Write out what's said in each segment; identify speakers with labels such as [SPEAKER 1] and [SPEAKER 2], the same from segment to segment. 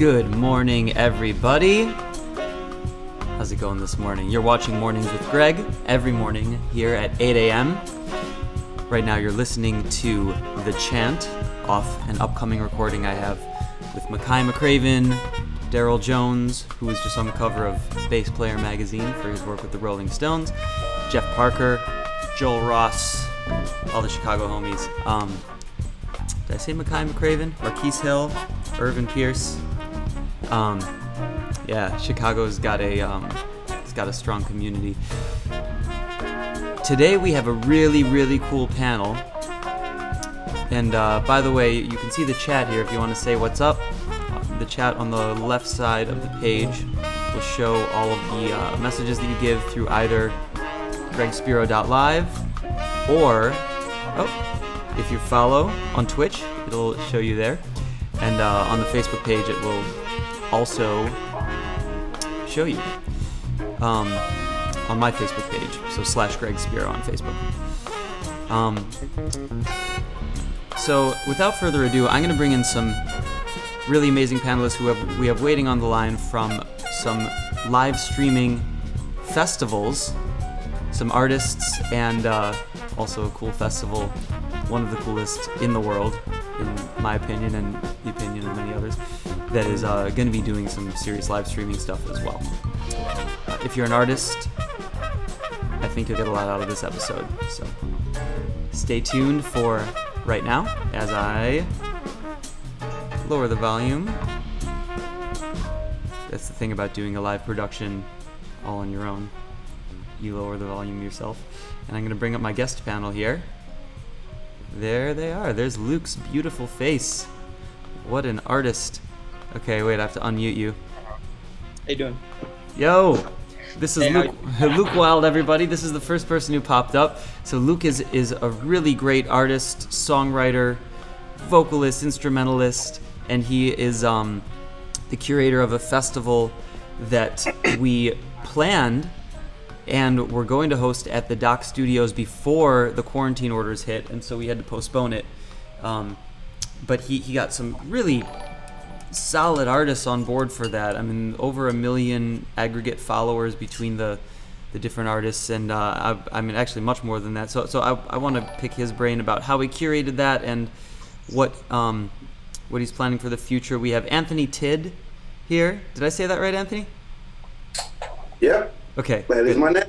[SPEAKER 1] Good morning, everybody. How's it going this morning? You're watching Mornings with Greg every morning here at 8 a.m. Right now you're listening to The Chant off an upcoming recording I have with Mackay McCraven, Daryl Jones, who was just on the cover of Bass Player magazine for his work with the Rolling Stones, Jeff Parker, Joel Ross, all the Chicago homies. Did I say Mackay McCraven? Marquise Hill, Irvin Pierce. Yeah, Chicago's got a strong community. Today we have a really cool panel. And by the way, you can see the chat here if you want to say what's up. The chat on the left side of the page will show all of the messages that you give through either gregspiro.live or, if you follow on Twitch, it'll show you there. And on the Facebook page, it will also show you on my Facebook page, so /GregSpiro on Facebook. So without further ado, I'm going to bring in some really amazing panelists who we have waiting on the line from some live streaming festivals, some artists, and also a cool festival, one of the coolest in the world, in my opinion and the opinion of many others, that is going to be doing some serious live streaming stuff as well. If you're an artist, I think you'll get a lot out of this episode. So stay tuned for right now as I lower the volume. That's the thing about doing a live production all on your own. You lower the volume yourself. And I'm going to bring up my guest panel here. There they are. There's Luke's beautiful face. What an artist. Okay, wait, I have to unmute you.
[SPEAKER 2] How you doing?
[SPEAKER 1] Yo! This is Luke Wild, everybody. This is the first person who popped up. So Luke is a really great artist, songwriter, vocalist, instrumentalist, and he is the curator of a festival that we planned and we're going to host at the Doc Studios before the quarantine orders hit, and so we had to postpone it. But he got some really solid artists on board for that. I mean, over 1 million aggregate followers between the different artists, and I mean, actually much more than that. So I want to pick his brain about how he curated that and what he's planning for the future. We have Anthony Tidd here. Did I say that right, Anthony?
[SPEAKER 3] Yeah.
[SPEAKER 1] Okay.
[SPEAKER 3] That is my name.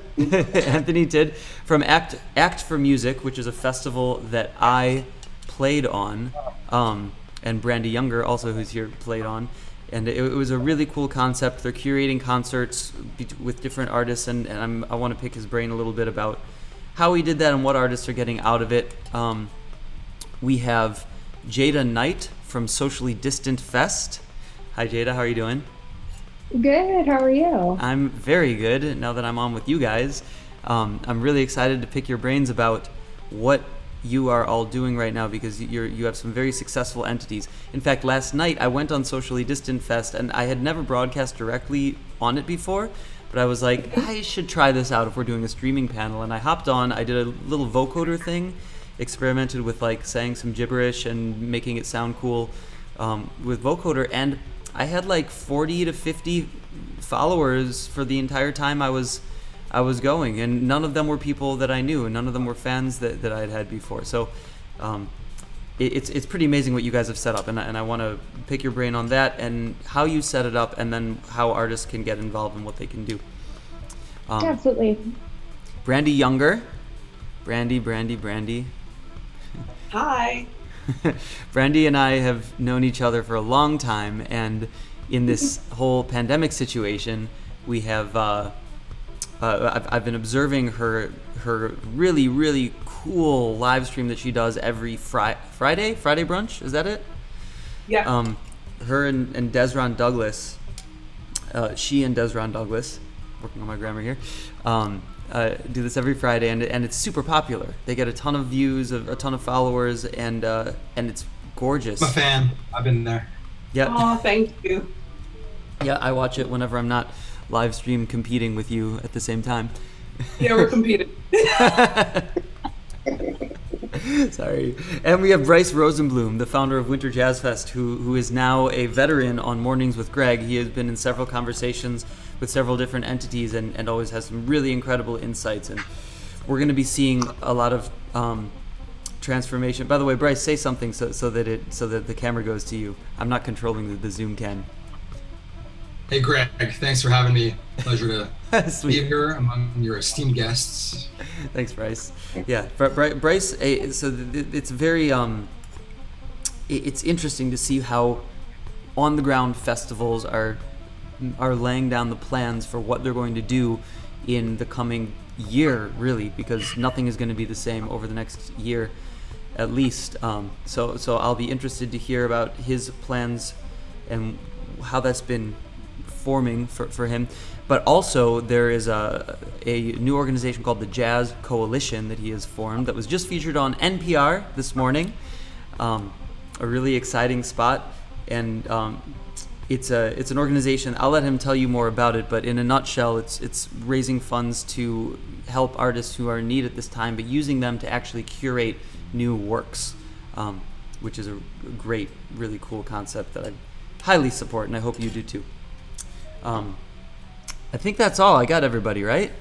[SPEAKER 1] Anthony Tidd from Act for Music, which is a festival that I played on, and Brandy Younger, also who's here, played on. And it was a really cool concept. They're curating concerts with different artists, and I want to pick his brain a little bit about how he did that and what artists are getting out of it. We have Jada Knight from Socially Distant Fest. Hi, Jada. How are you doing?
[SPEAKER 4] Good. How are you?
[SPEAKER 1] I'm very good now that I'm on with you guys. I'm really excited to pick your brains about what you are all doing right now, because you have some very successful entities. In fact, last night I went on Socially Distant Fest, and I had never broadcast directly on it before, but I was like, I should try this out if we're doing a streaming panel. And I hopped on. I did a little vocoder thing, experimented with like saying some gibberish and making it sound cool with vocoder, and I had like 40 to 50 followers for the entire time I was going, and none of them were people that I knew, and none of them were fans that I had before. So it's pretty amazing what you guys have set up, and I want to pick your brain on that and how you set it up, and then how artists can get involved and what they can do.
[SPEAKER 4] Absolutely.
[SPEAKER 1] Brandy Younger. Brandy.
[SPEAKER 2] Hi.
[SPEAKER 1] Brandy and I have known each other for a long time, and in this whole pandemic situation, we have I've been observing her really cool live stream that she does every Friday brunch. Is that it?
[SPEAKER 2] Yeah.
[SPEAKER 1] Her and Desron Douglas, she and Desron Douglas, working on my grammar here, do this every Friday, and it's super popular. They get a ton of views, a ton of followers, and it's gorgeous.
[SPEAKER 5] I'm a fan. I've been there.
[SPEAKER 1] Yeah.
[SPEAKER 2] Oh, thank you.
[SPEAKER 1] Yeah, I watch it whenever I'm not live stream competing with you at the same time.
[SPEAKER 2] Yeah, we're competing.
[SPEAKER 1] Sorry. And we have Bryce Rosenblum, the founder of Winter Jazz Fest, who is now a veteran on Mornings with Greg. He has been in several conversations with several different entities and always has some really incredible insights. And we're going to be seeing a lot of transformation. By the way, Bryce, say something so that the camera goes to you. I'm not controlling the Zoom cam.
[SPEAKER 5] Hey, Greg. Thanks for having me. Pleasure to
[SPEAKER 1] Sweet.
[SPEAKER 5] be here among your esteemed guests.
[SPEAKER 1] Thanks, Bryce. Yeah, Bryce. So it's very it's interesting to see how on the ground festivals are laying down the plans for what they're going to do in the coming year, really, because nothing is going to be the same over the next year, at least. So I'll be interested to hear about his plans and how that's been forming for him. But also there is a new organization called the Jazz Coalition that he has formed that was just featured on NPR this morning. A really exciting spot, and it's an organization. I'll let him tell you more about it, but in a nutshell, it's raising funds to help artists who are in need at this time, but using them to actually curate new works, which is a great, really cool concept that I highly support, and I hope you do too. I think that's all. I got everybody, right?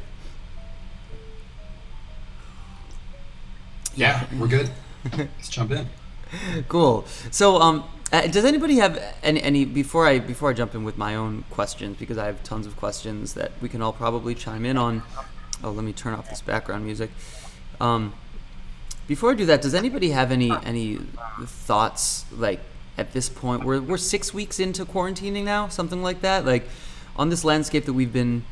[SPEAKER 5] Yeah, we're good. Let's jump in.
[SPEAKER 1] Cool. So, does anybody have any before I jump in with my own questions, because I have tons of questions that we can all probably chime in on. Oh, let me turn off this background music. Before I do that, does anybody have any thoughts, like, at this point? We're 6 weeks into quarantining now, something like that. Like, on this landscape that we've been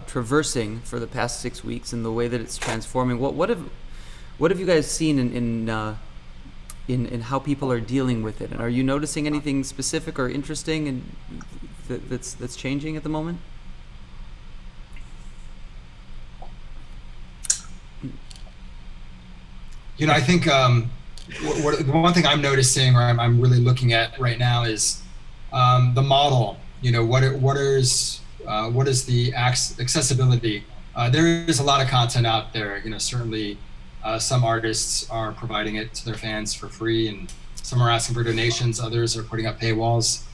[SPEAKER 1] traversing for the past 6 weeks, and the way that it's transforming. What have you guys seen in how people are dealing with it? And are you noticing anything specific or interesting and that's changing at the moment?
[SPEAKER 5] You know, I think the one thing I'm noticing, or I'm really looking at right now, is the model. You know, what is the accessibility? There is a lot of content out there. You know, certainly some artists are providing it to their fans for free, and some are asking for donations. Others are putting up paywalls.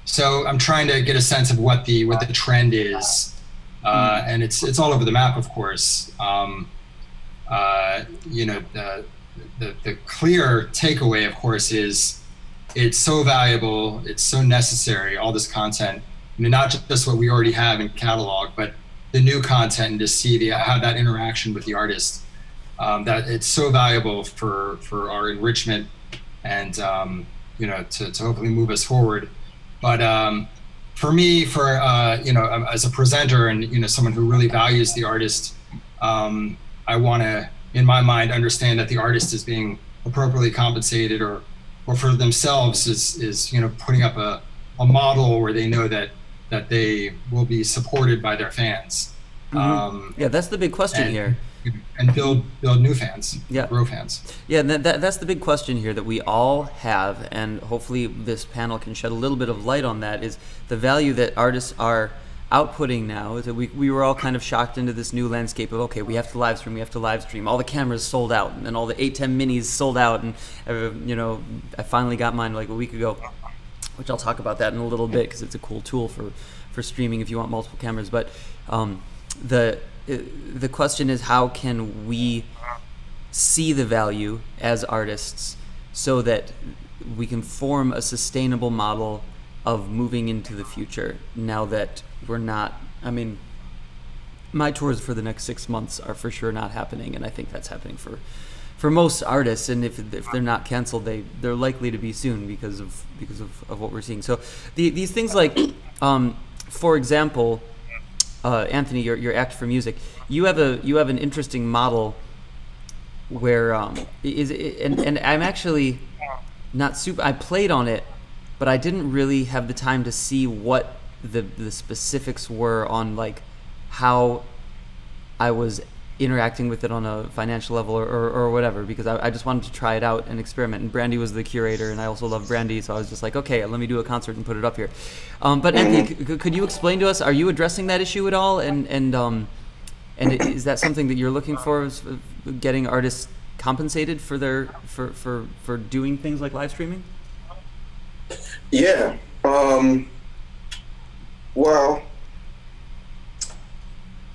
[SPEAKER 5] So I'm trying to get a sense of what the trend is, and it's all over the map, of course. You know, the clear takeaway, of course, is it's so valuable, it's so necessary, all this content. I mean, not just what we already have in catalog, but the new content, and to see how that interaction with the artist, that it's so valuable for our enrichment and, you know, to hopefully move us forward. But for me, you know, as a presenter and, you know, someone who really values the artist, I want to, in my mind, understand that the artist is being appropriately compensated, or for themselves is you know, putting up a model where they know that they will be supported by their fans.
[SPEAKER 1] Mm-hmm. Yeah, that's the big question here.
[SPEAKER 5] And build new fans,
[SPEAKER 1] yeah.
[SPEAKER 5] Grow fans.
[SPEAKER 1] Yeah, that's the big question here that we all have, and hopefully this panel can shed a little bit of light on that, is the value that artists are outputting now. Is that we were all kind of shocked into this new landscape of, okay, we have to live stream. All the cameras sold out, and all the 810 minis sold out, and you know, I finally got mine like a week ago, which I'll talk about that in a little bit, because it's a cool tool for streaming if you want multiple cameras. But the question is, how can we see the value as artists so that we can form a sustainable model of moving into the future, now that we're not, I mean, my tours for the next 6 months are for sure not happening, and I think that's happening for most artists, and if they're not canceled, they're likely to be soon because of what we're seeing. So these things, like for example, Anthony, your Act for Music, you have an interesting model where and I'm actually not super, I played on it, but I didn't really have the time to see what the specifics were on, like, how I was interacting with it on a financial level or whatever, because I just wanted to try it out and experiment. And Brandy was the curator, and I also love Brandy, so I was just like, okay, let me do a concert and put it up here. But Anthony, could you explain to us, are you addressing that issue at all? And And is that something that you're looking for, is getting artists compensated for their for doing things like live streaming?
[SPEAKER 3] Yeah. Well,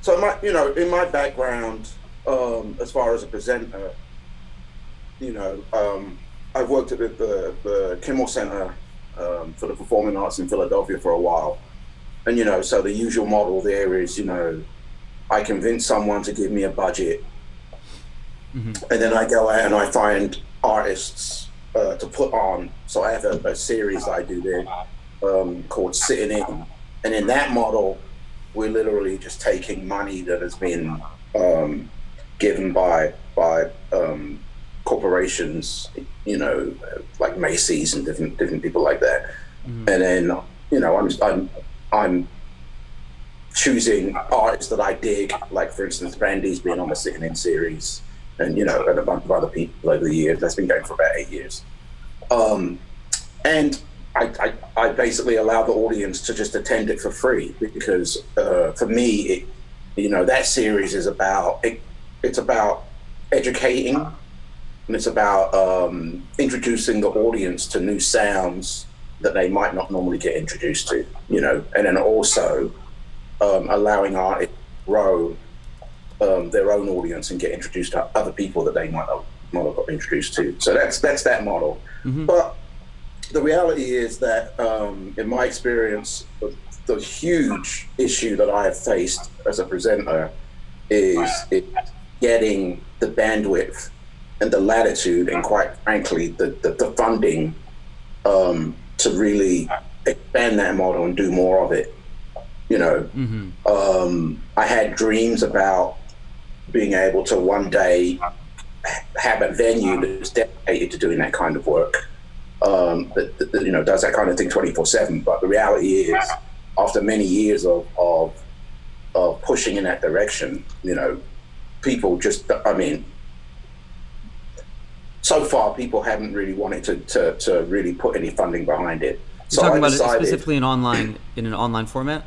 [SPEAKER 3] so in my background, as far as a presenter, I've worked at the Kimmel Center for the Performing Arts in Philadelphia for a while. And, so the usual model there is, I convince someone to give me a budget, and then I go out and I find artists to put on. So I have a series that I do there called Sitting In. And in that model, we're literally just taking money that has been given by corporations, like Macy's and different people like that. And then, I'm choosing artists that I dig, like for instance, Brandy's been on the Sitting In series, and and a bunch of other people over the years. That's been going for about 8 years. And I basically allow the audience to just attend it for free, because for me, that series is about it's about educating, and it's about introducing the audience to new sounds that they might not normally get introduced to, and then also allowing artists to grow their own audience and get introduced to other people that they might not have got introduced to. So that's that model. But the reality is that in my experience, the huge issue that I have faced as a presenter is getting the bandwidth and the latitude, and quite frankly, the funding to really expand that model and do more of it. I had dreams about being able to one day have a venue that's dedicated to doing that kind of work, that does that kind of thing 24/7. But the reality is, after many years of pushing in that direction, people just, so far people haven't really wanted to really put any funding behind it.
[SPEAKER 1] You're talking about it specifically in an online format?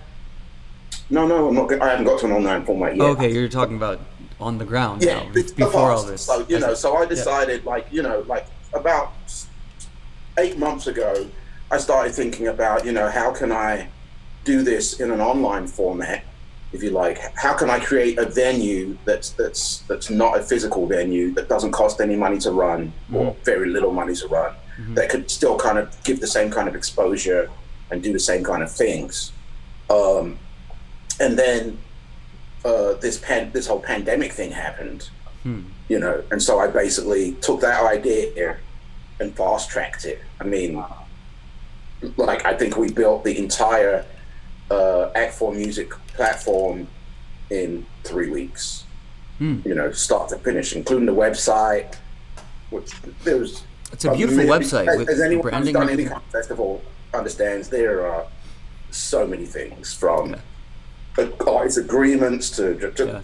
[SPEAKER 3] No, I'm not. I haven't got to an online format yet.
[SPEAKER 1] Okay, you're talking about on the ground now, before all this.
[SPEAKER 3] So so I decided, like about 8 months ago, I started thinking about, how can I do this in an online format, if you like. How can I create a venue that's not a physical venue, that doesn't cost any money to run, or very little money to run, that could still kind of give the same kind of exposure and do the same kind of things. And then this whole pandemic thing happened, and so I basically took that idea and fast-tracked it. I think we built the entire Act 4 Music platform in 3 weeks, start to finish, including the website.
[SPEAKER 1] It's a beautiful website.
[SPEAKER 3] As anyone who's done any kind of festival understands, there are so many things, from artist agreements to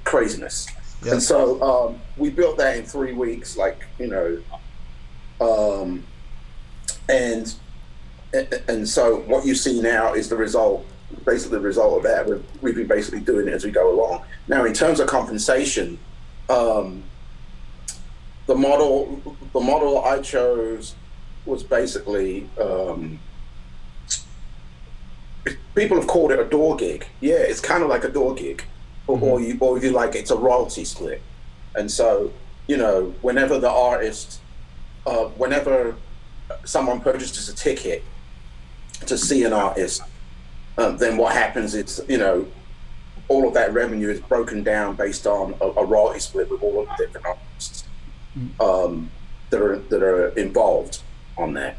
[SPEAKER 3] craziness. Yeah. And so we built that in 3 weeks, and so what you see now is the result of that. We've been basically doing it as we go along. Now, in terms of compensation, the model I chose was basically, people have called it a door gig. Yeah, it's kind of like a door gig, or if you like, it's a royalty split. And so, whenever the artist, whenever someone purchases a ticket to see an artist, then what happens is, all of that revenue is broken down based on a royalty split with all of the different artists that are involved on that.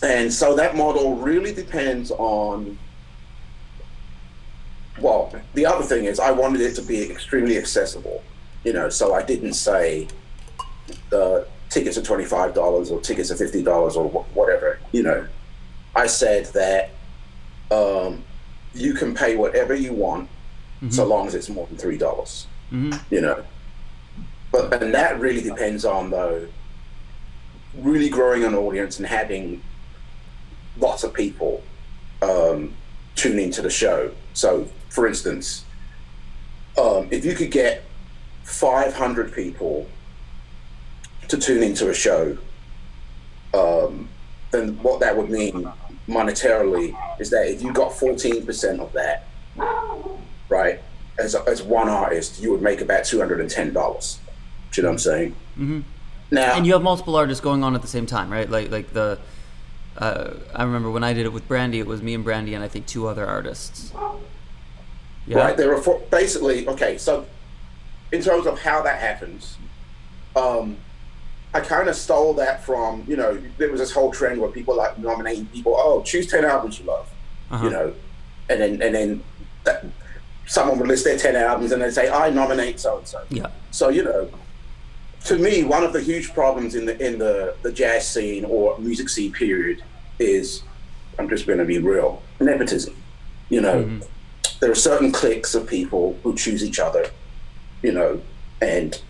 [SPEAKER 3] And so that model really depends on, well, the other thing is I wanted it to be extremely accessible, so I didn't say the tickets are $25 or tickets are $50 or whatever, I said that you can pay whatever you want, so long as it's more than $3, and that really depends on, though, really growing an audience and having lots of people tune into the show. So for instance, if you could get 500 people to tune into a show, then what that would mean monetarily is that if you got 14% of that, right, as one artist, you would make about $210. Do you know what I'm saying?
[SPEAKER 1] Mm-hmm.
[SPEAKER 3] Now,
[SPEAKER 1] and you have multiple artists going on at the same time, right? Like the I remember when I did it with Brandy, it was me and Brandy and I think 2 other artists. Yeah.
[SPEAKER 3] Right, there are basically, okay, so in terms of how that happens, I kind of stole that from, you know, there was this whole trend where people like nominating people, oh, choose 10 albums you love, you know, and then someone would list their 10 albums and they'd say, I nominate so-and-so.
[SPEAKER 1] Yeah.
[SPEAKER 3] So, you know, to me, one of the huge problems in the jazz scene or music scene period is, I'm just going to be real, nepotism. You know, there are certain cliques of people who choose each other, you know, and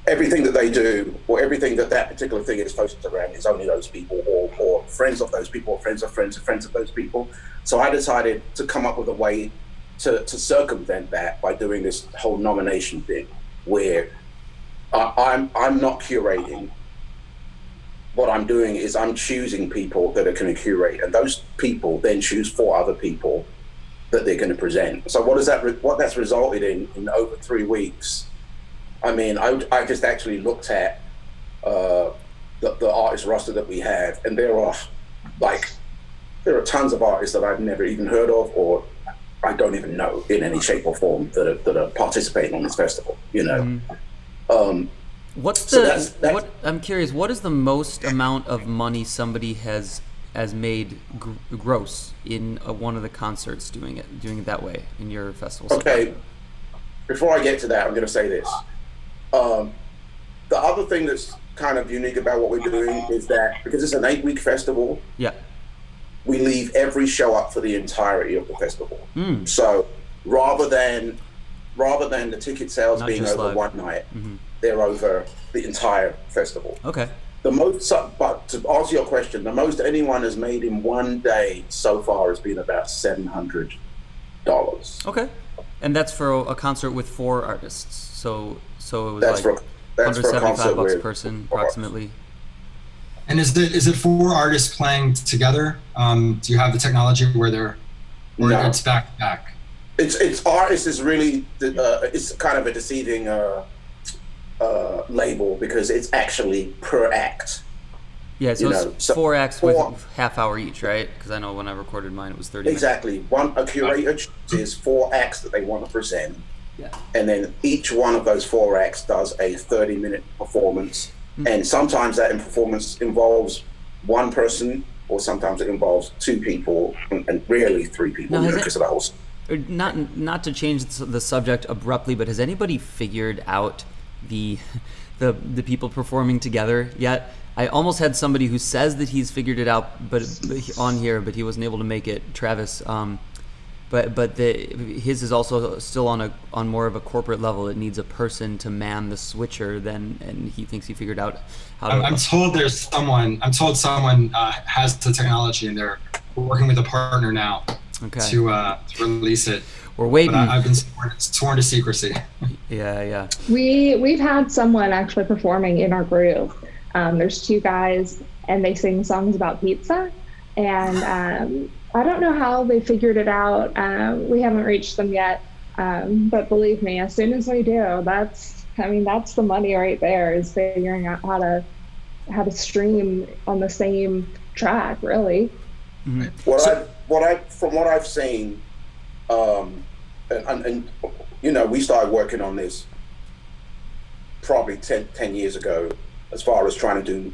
[SPEAKER 3] everything that they do or everything that particular thing is focused around is only those people or friends of those people or friends of friends of friends of those people. So I decided to come up with a way to circumvent that by doing this whole nomination thing where I'm not curating. What I'm doing is I'm choosing people that are going to curate, and those people then choose 4 other people that they're going to present. So what that's resulted in over 3 weeks. I mean, I just actually looked at the artist roster that we have, and there are tons of artists that I've never even heard of or I don't even know in any shape or form that are participating on this festival. You know.
[SPEAKER 1] I'm curious, what is the most amount of money somebody has made gross in one of the concerts doing it that way in your festival?
[SPEAKER 3] Okay, before I get to that, I'm going to say this. The other thing that's kind of unique about what we're doing is that because it's an 8-week festival, we leave every show up for the entirety of the festival. So rather than the ticket sales being over live. One night, they're over the entire festival.
[SPEAKER 1] Okay.
[SPEAKER 3] But to answer your question, the most anyone has made in one day so far has been about $700.
[SPEAKER 1] Okay. And that's for a concert with 4 artists. So it was
[SPEAKER 3] that's
[SPEAKER 1] like $175
[SPEAKER 3] per
[SPEAKER 1] person approximately.
[SPEAKER 5] And is it 4 artists playing together? Do you have the technology where it's back to back?
[SPEAKER 3] It's artists is really it's kind of a deceiving label because it's actually per act.
[SPEAKER 1] Yeah, so it's 4 acts with half hour each, right? Because I know when I recorded mine, it was 30
[SPEAKER 3] exactly.
[SPEAKER 1] minutes.
[SPEAKER 3] A curator chooses 4 acts that they want to present.
[SPEAKER 1] Yeah.
[SPEAKER 3] And then each one of those 4 acts does a 30-minute performance. And sometimes that performance involves 1 person, or sometimes it involves 2 people, and rarely 3 people.
[SPEAKER 1] Not to change the subject abruptly, but has anybody figured out the people performing together yet? I almost had somebody who says that he's figured it out, but on here, but he wasn't able to make it. Travis. But his is also still on more of a corporate level. It needs a person to man the switcher. And he thinks he figured out how to.
[SPEAKER 5] I'm told someone has the technology, and they're working with a partner now to release it.
[SPEAKER 1] We're waiting.
[SPEAKER 5] But I've been sworn to secrecy.
[SPEAKER 1] Yeah.
[SPEAKER 4] We've had someone actually performing in our group. There's 2 guys, and they sing songs about pizza, and. I don't know how they figured it out. We haven't reached them yet. But believe me, as soon as we do, that's the money right there, is figuring out how to stream on the same track, really.
[SPEAKER 3] From what I've seen, and you know, we started working on this probably 10 years ago, as far as trying to do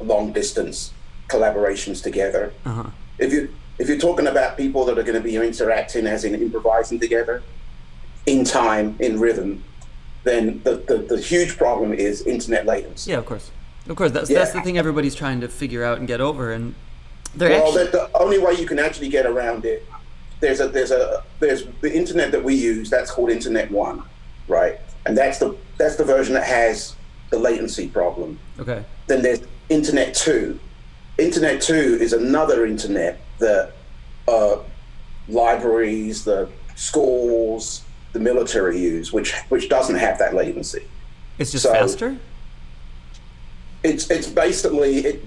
[SPEAKER 3] long distance collaborations together. If you're talking about people that are going to be interacting, as in improvising together, in time, in rhythm, then the huge problem is internet latency.
[SPEAKER 1] Yeah, of course. That's the thing everybody's trying to figure out and get over. And
[SPEAKER 3] the only way you can actually get around it, there's the internet that we use. That's called Internet 1, right? And that's the version that has the latency problem.
[SPEAKER 1] Okay.
[SPEAKER 3] Then there's Internet 2. Internet 2 is another internet that libraries, the schools, the military use, which doesn't have that latency.
[SPEAKER 1] It's just faster?
[SPEAKER 3] It's basically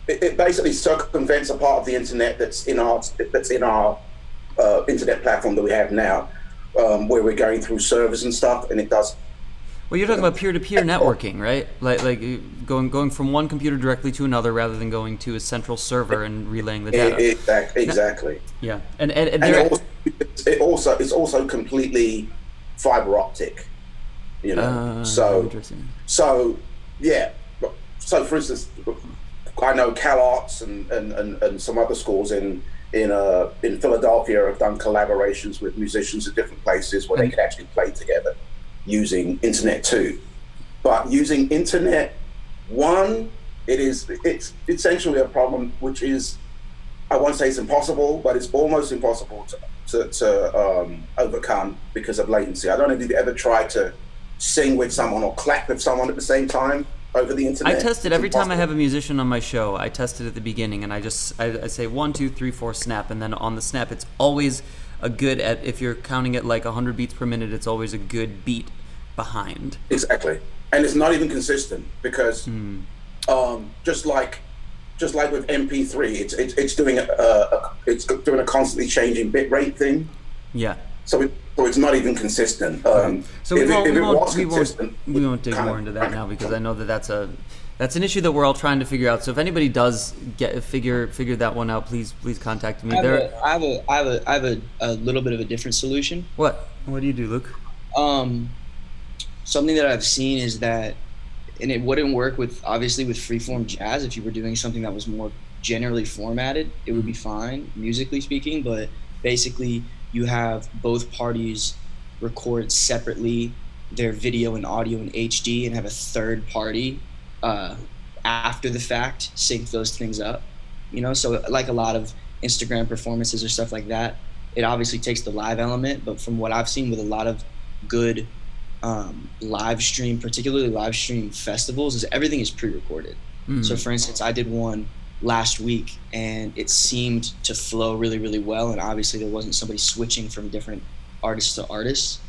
[SPEAKER 3] it basically circumvents a part of the internet that's in our internet platform that we have now, where we're going through servers and stuff, and it does.
[SPEAKER 1] Well, you're talking about peer-to-peer networking, right? Like going from one computer directly to another rather than going to a central server and relaying the data.
[SPEAKER 3] Exactly.
[SPEAKER 1] Yeah,
[SPEAKER 3] and it's also completely fiber optic. You know, so yeah. So for instance, I know CalArts and some other schools in Philadelphia have done collaborations with musicians at different places where they could actually play together using Internet 2. But using Internet 1, it's essentially a problem which is, I won't say it's impossible, but it's almost impossible to overcome because of latency. I don't know if you've ever tried to sing with someone or clap with someone at the same time over the internet.
[SPEAKER 1] I test it every time I have a musician on my show. I test it at the beginning, and I say 1, 2, 3, 4 snap, and then on the snap it's always a good, if you're counting it like 100 beats per minute, it's always a good beat behind.
[SPEAKER 3] Exactly, and it's not even consistent because just like with MP3, it's doing a constantly changing bit rate thing.
[SPEAKER 1] Yeah.
[SPEAKER 3] So it's not even consistent.
[SPEAKER 1] So we won't dig more into that now, because I know that's an issue that we're all trying to figure out. So if anybody does figure that one out, please contact me.
[SPEAKER 2] I have a little bit of a different solution.
[SPEAKER 1] What do you do, Luke?
[SPEAKER 2] Something that I've seen is that, and it wouldn't work with freeform jazz. If you were doing something that was more generally formatted, it would be fine, musically speaking. But basically, you have both parties record separately their video and audio in HD, and have a third party after the fact sync those things up. You know, so like a lot of Instagram performances or stuff like that, it obviously takes the live element, but from what I've seen with a lot of good live stream, particularly live stream festivals, is everything is pre-recorded. So for instance, I did one last week and it seemed to flow really, really well, and obviously there wasn't somebody switching from different artists to artists,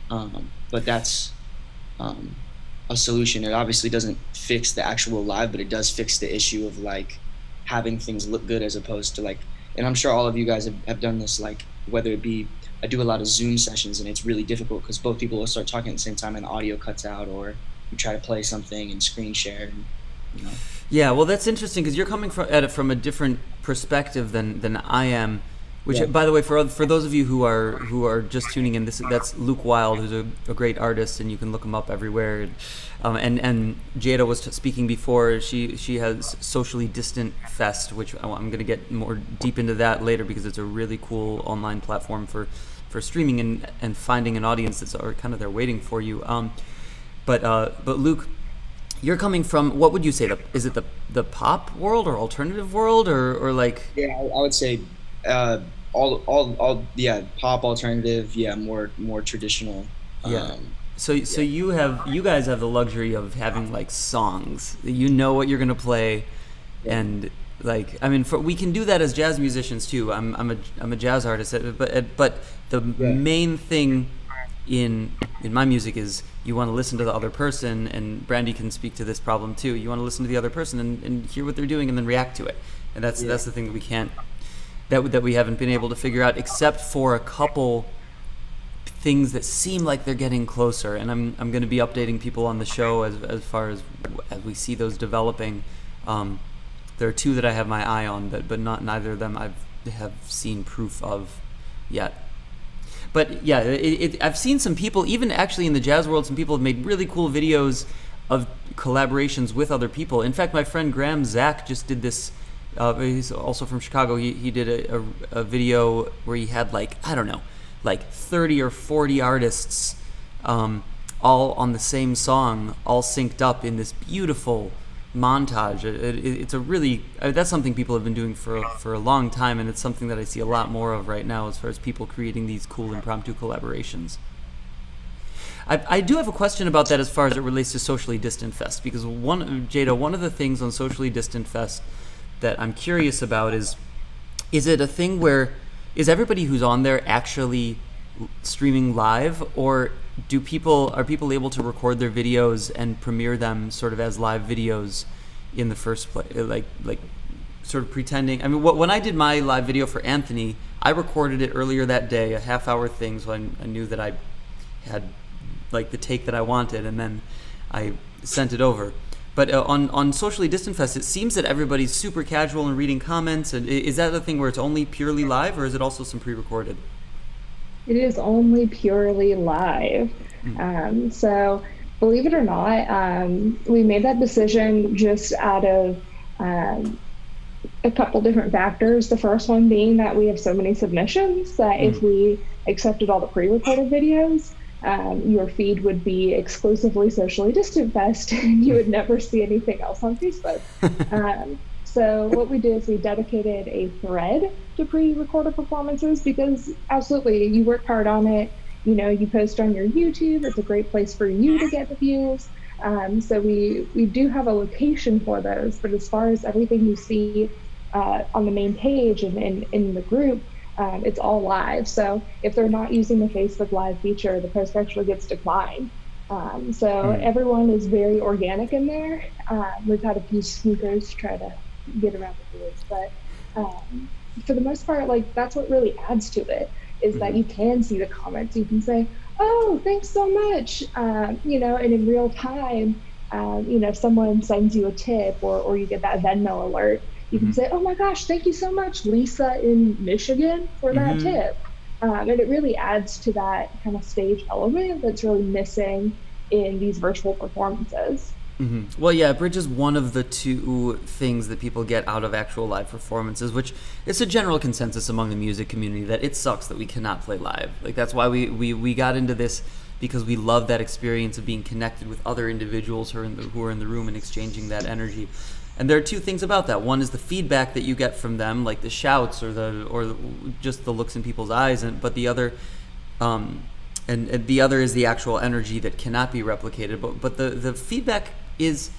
[SPEAKER 2] but that's a solution. It obviously doesn't fix the actual live, but it does fix the issue of like having things look good as opposed to like, and I'm sure all of you guys have done this, like whether it be, I do a lot of Zoom sessions and it's really difficult because both people will start talking at the same time and the audio cuts out, or you try to play something and screen share, and, you know.
[SPEAKER 1] Yeah, well, that's interesting because you're coming at it from a different perspective than I am. Which, by the way, for those of you who are just tuning in, that's Luke Wild, who's a great artist, and you can look him up everywhere. And Jada was speaking before. She has Socially Distant Fest, which I'm going to get more deep into that later because it's a really cool online platform for streaming and finding an audience that's kind of there waiting for you. But Luke, you're coming from, what would you say? Is it the pop world or alternative world or like? Yeah,
[SPEAKER 2] I would say all pop, alternative, more traditional.
[SPEAKER 1] So you guys have the luxury of having like songs. You know what you're gonna play, and like, I mean, we can do that as jazz musicians too. I'm a jazz artist, but the main thing in my music is you want to listen to the other person, and Brandy can speak to this problem too. You want to listen to the other person and hear what they're doing and then react to it, and that's the thing that we can't. That we haven't been able to figure out, except for a couple things that seem like they're getting closer. And I'm going to be updating people on the show as far as we see those developing. There are two that I have my eye on, but neither of them have seen proof of yet. But yeah, I've seen some people, even actually in the jazz world, some people have made really cool videos of collaborations with other people. In fact, my friend Graham Zach just did this. He's also from Chicago. He did a video where he had like 30 or 40 artists all on the same song, all synced up in this beautiful montage. It's a really, that's something people have been doing for a long time, and it's something that I see a lot more of right now as far as people creating these cool impromptu collaborations. I do have a question about that as far as it relates to Socially Distant Fest, because one of the things on Socially Distant Fest that I'm curious about is it a thing where is everybody who's on there actually streaming live, or are people able to record their videos and premiere them sort of as live videos in the first place, like sort of pretending? I mean, when I did my live video for Anthony, I recorded it earlier that day, a half-hour thing, so I knew that I had like the take that I wanted, and then I sent it over. But on Socially Distant Fest, it seems that everybody's super casual and reading comments. And is that the thing where it's only purely live, or is it also some pre-recorded?
[SPEAKER 4] It is only purely live. So believe it or not, we made that decision just out of a couple different factors. The first one being that we have so many submissions that if we accepted all the pre-recorded videos, your feed would be exclusively Socially Distant Fest, and you would never see anything else on Facebook. So what we did is we dedicated a thread to pre-recorded performances, because absolutely, you work hard on it. You know, you post on your YouTube. It's a great place for you to get the views. So we do have a location for those, but as far as everything you see on the main page and in the group, it's all live. So if they're not using the Facebook Live feature, the post actually gets declined. So everyone is very organic in there. We've had a few sneakers try to get around the rules, but for the most part, like, that's what really adds to it, is that you can see the comments. You can say, oh, thanks so much, you know, and in real time, you know, if someone sends you a tip or you get that Venmo alert, you can say, oh my gosh, thank you so much, Lisa in Michigan, for that tip. And it really adds to that kind of stage element that's really missing in these virtual performances.
[SPEAKER 1] Well, yeah, it bridges one of the two things that people get out of actual live performances, which is a general consensus among the music community that it sucks that we cannot play live. Like, that's why we got into this, because we love that experience of being connected with other individuals who are in the room and exchanging that energy. And there are two things about that. One is the feedback that you get from them, like the shouts or just the looks in people's eyes, but the other and the other is the actual energy that cannot be replicated. But the feedback is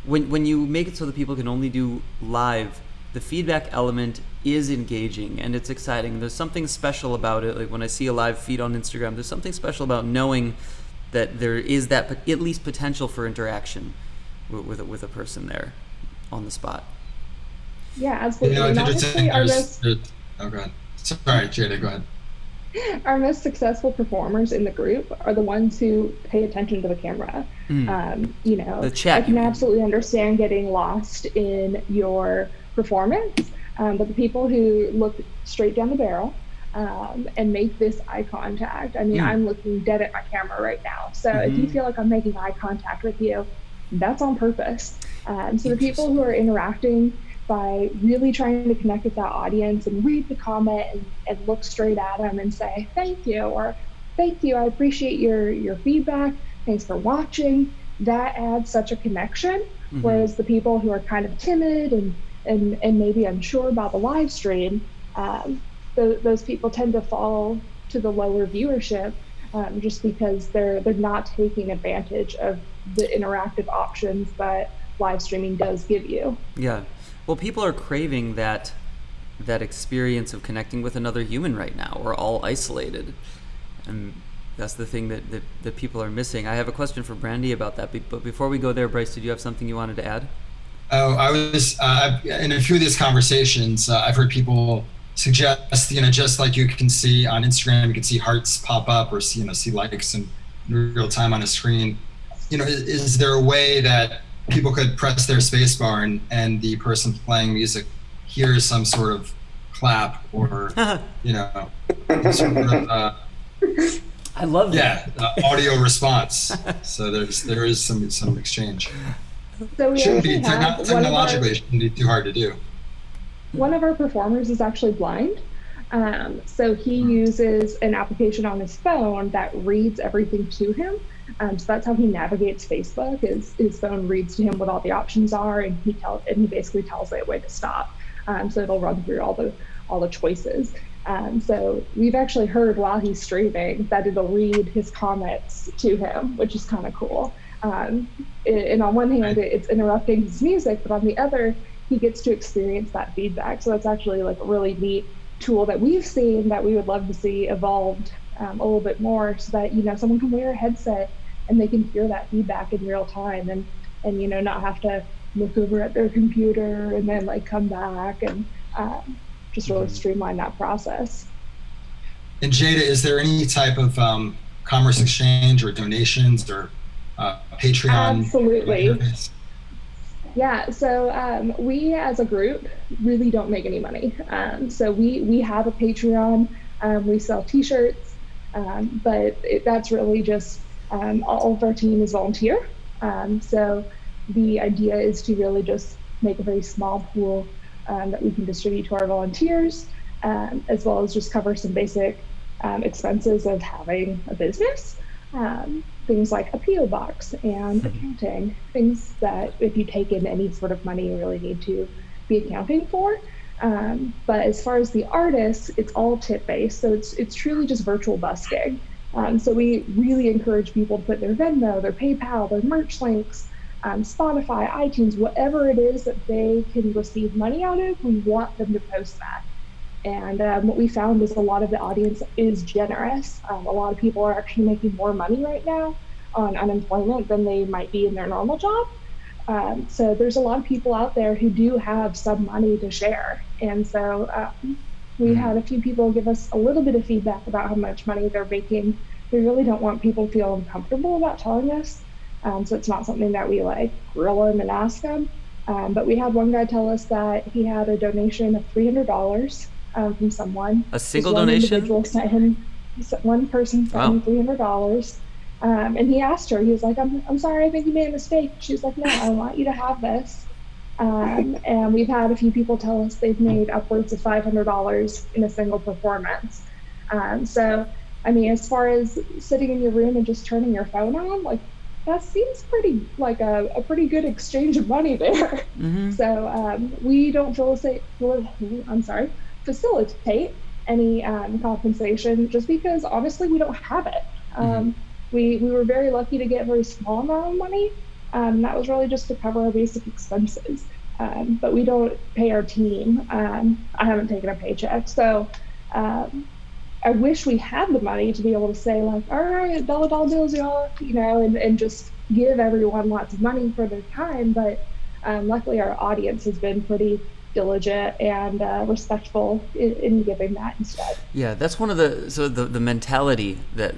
[SPEAKER 1] when you make it so that people can only do live, the feedback element is engaging and it's exciting. There's something special about it. Like when I see a live feed on Instagram, there's something special about knowing that there is that at least potential for interaction with a person there on the spot.
[SPEAKER 4] Yeah, absolutely.
[SPEAKER 5] You know,
[SPEAKER 4] honestly,
[SPEAKER 5] oh, go ahead. Sorry, Jada, go ahead.
[SPEAKER 4] Our most successful performers in the group are the ones who pay attention to the camera. You know,
[SPEAKER 1] the chat,
[SPEAKER 4] I can absolutely understand getting lost in your performance, but the people who look straight down the barrel and make this eye contact. I mean, I'm looking dead at my camera right now. So if you feel like I'm making eye contact with you, that's on purpose. So the people who are interacting by really trying to connect with that audience and read the comment and look straight at them and say, thank you, or thank you, I appreciate your feedback, thanks for watching, that adds such a connection. Whereas the people who are kind of timid and maybe unsure about the live stream, those people tend to fall to the lower viewership just because they're not taking advantage of the interactive options that live streaming does give you.
[SPEAKER 1] Yeah. Well, people are craving that experience of connecting with another human right now. We're all isolated, and that's the thing that people are missing. I have a question for Brandy about that, but before we go there, Bryce, did you have something you wanted to add?
[SPEAKER 5] Oh, I was in a few of these conversations, I've heard people suggest, you know, just like you can see on Instagram, you can see hearts pop up or see likes in real time on a screen. You know, is there a way that people could press their space bar and the person playing music hears some sort of clap or, you know, sort of,
[SPEAKER 1] I love that.
[SPEAKER 5] Yeah, audio response. So there is some exchange.
[SPEAKER 4] So we
[SPEAKER 5] Shouldn't be
[SPEAKER 4] have
[SPEAKER 5] technologically, it shouldn't be too hard to do.
[SPEAKER 4] One of our performers is actually blind. So he uses an application on his phone that reads everything to him. So that's how he navigates Facebook. His phone reads to him what all the options are, and he basically tells it when to stop. So it'll run through all the choices. So we've actually heard while he's streaming that it'll read his comments to him, which is kind of cool. And on one hand, it's interrupting his music, but on the other, he gets to experience that feedback. So that's actually like a really neat tool that we've seen that we would love to see evolved a little bit more, so that, you know, someone can wear a headset and they can hear that feedback in real time, and you know, not have to look over at their computer and then like come back, and just really streamline that process.
[SPEAKER 5] And Jada, is there any type of commerce exchange or donations or Patreon?
[SPEAKER 4] Absolutely. Yeah, so we as a group really don't make any money. So we have a Patreon, we sell t-shirts, but that's really just all of our team is volunteer. So the idea is to really just make a very small pool that we can distribute to our volunteers, as well as just cover some basic expenses of having a business. Things like a PO box and accounting, things that if you take in any sort of money, you really need to be accounting for. But as far as the artists, it's all tip based. So it's truly just virtual busking. So we really encourage people to put their Venmo, their PayPal, their merch links, Spotify, iTunes, whatever it is that they can receive money out of, we want them to post that. And what we found is a lot of the audience is generous. A lot of people are actually making more money right now on unemployment than they might be in their normal job. So there's a lot of people out there who do have some money to share. And so we had a few people give us a little bit of feedback about how much money they're making. We really don't want people to feel uncomfortable about telling us. So it's not something that we like grill them and ask them. But we had one guy tell us that he had a donation of $300 from someone.
[SPEAKER 1] A single donation?
[SPEAKER 4] Individual sent him, one person sent him $300. And he asked her, he was like, I'm sorry, I think you made a mistake. She was like, no, I want you to have this. And we've had a few people tell us they've made upwards of $500 in a single performance. So, I mean, as far as sitting in your room and just turning your phone on, like, that seems pretty like a pretty good exchange of money there. So we don't facilitate any compensation, just because honestly we don't have it. We were very lucky to get a very small amount of money. That was really just to cover our basic expenses. But we don't pay our team. I haven't taken a paycheck, so I wish we had the money to be able to say like, all right, dollar bills, y'all, you know, and just give everyone lots of money for their time. But luckily our audience has been pretty diligent and respectful in giving that instead.
[SPEAKER 1] Yeah, that's one of the mentality that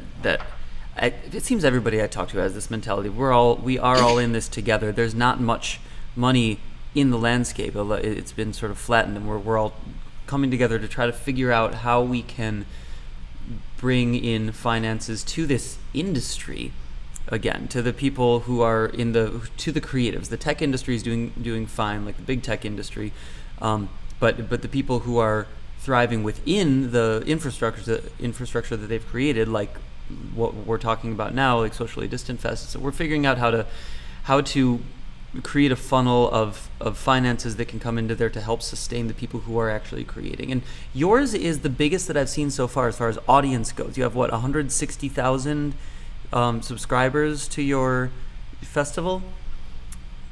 [SPEAKER 1] it seems everybody I talk to has this mentality. We are all in this together. There's not much money in the landscape. It's been sort of flattened, and we're all coming together to try to figure out how we can bring in finances to this industry again, to the people who are to the creatives. The tech industry is doing fine, like the big tech industry, but the people who are thriving within the infrastructure that they've created, like what we're talking about now, like Socially Distant Fest. So we're figuring out how to create a funnel of finances that can come into there to help sustain the people who are actually creating. And yours is the biggest that I've seen so far as audience goes. You have 160,000 subscribers to your festival?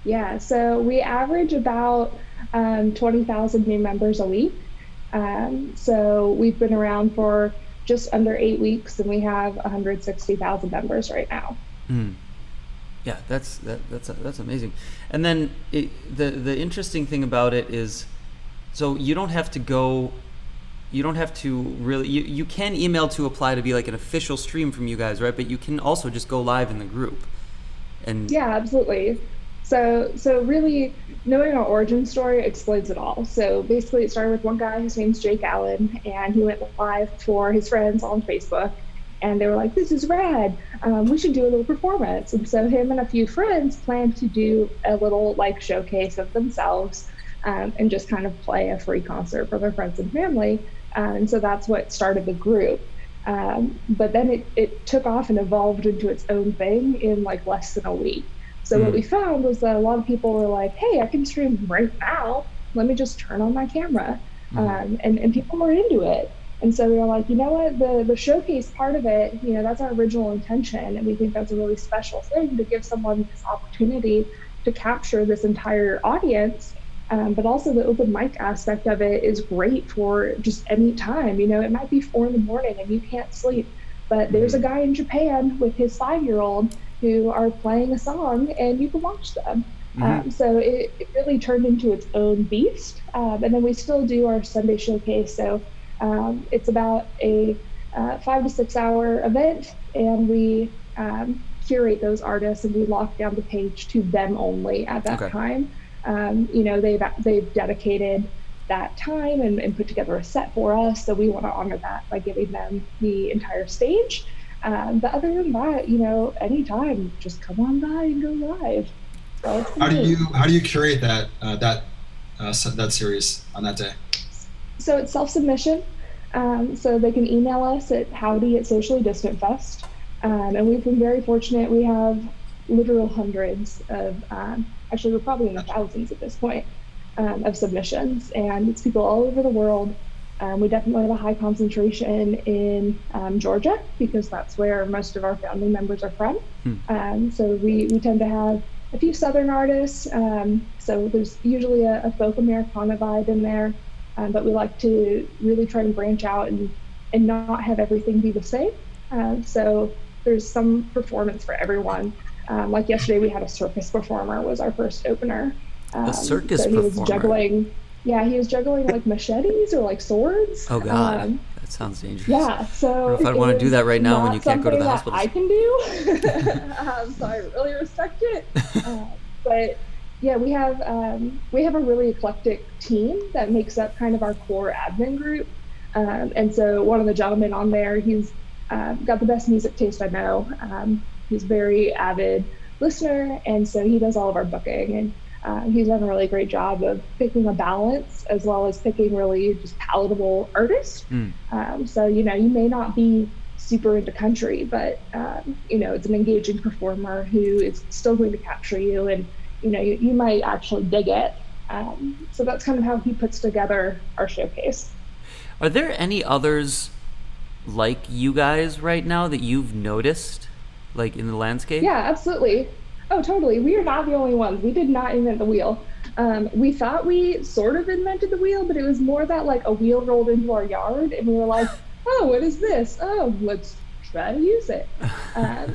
[SPEAKER 4] Yeah, so we average about 20,000 new members a week. So we've been around for just under 8 weeks, and we have 160,000 members right now.
[SPEAKER 1] Yeah, that's amazing. And then the interesting thing about it is, so you don't have to really, you can email to apply to be like an official stream from you guys, right? But you can also just go live in the group. And
[SPEAKER 4] yeah, absolutely. So really knowing our origin story explains it all. So basically it started with one guy, his name's Jake Allen, and he went live for his friends on Facebook. And they were like, this is rad. We should do a little performance. And so him and a few friends planned to do a little like showcase of themselves and just kind of play a free concert for their friends and family. And so that's what started the group. But then it took off and evolved into its own thing in like less than a week. So what we found was that a lot of people were like, hey, I can stream right now. Let me just turn on my camera. And people were into it. And so we were like, you know what, the showcase part of it, you know, that's our original intention. And we think that's a really special thing to give someone this opportunity to capture this entire audience But also the open mic aspect of it is great for just any time. You know, it might be 4 in the morning and you can't sleep, but there's a guy in Japan with his 5-year-old who are playing a song and you can watch them. So it really turned into its own beast. And then we still do our Sunday showcase. So it's about a 5 to 6 hour event, and we curate those artists and we lock down the page to them only at that time. You know, they've dedicated that time and put together a set for us, so we want to honor that by giving them the entire stage. But other than that, you know, anytime, just come on by and go live. So
[SPEAKER 5] how do you curate that that series on that day?
[SPEAKER 4] So it's self-submission. So they can email us at howdy@sociallydistantfest. And we've been very fortunate. We have literal hundreds of, actually we're probably in the thousands at this point, of submissions. And it's people all over the world. We definitely have a high concentration in Georgia, because that's where most of our family members are from. So we tend to have a few Southern artists. So there's usually a folk Americana vibe in there. But we like to really try and branch out and not have everything be the same. So there's some performance for everyone. Like yesterday, we had a circus performer was our first opener.
[SPEAKER 1] A circus
[SPEAKER 4] so he was
[SPEAKER 1] performer?
[SPEAKER 4] juggling, he was juggling like machetes or like swords.
[SPEAKER 1] Oh God, that sounds dangerous.
[SPEAKER 4] Yeah, so
[SPEAKER 1] I don't know if I'd want to do that right now when you can't go to the hospital.
[SPEAKER 4] I can do, so I really respect it. But yeah, we have a really eclectic team that makes up kind of our core admin group. And so one of the gentlemen on there, he's got the best music taste I know. He's a very avid listener, and so he does all of our booking, and he's done a really great job of picking a balance as well as picking really just palatable artists. So, you know, you may not be super into country, but, you know, it's an engaging performer who is still going to capture you, and, you know, you might actually dig it. So that's kind of how he puts together our showcase.
[SPEAKER 1] Are there any others like you guys right now that you've noticed, like in the landscape?
[SPEAKER 4] Yeah, absolutely. Oh, totally. We are not the only ones. We did not invent the wheel. We thought we sort of invented the wheel, but it was more that like a wheel rolled into our yard and we were like, oh, what is this? Oh, let's try to use it.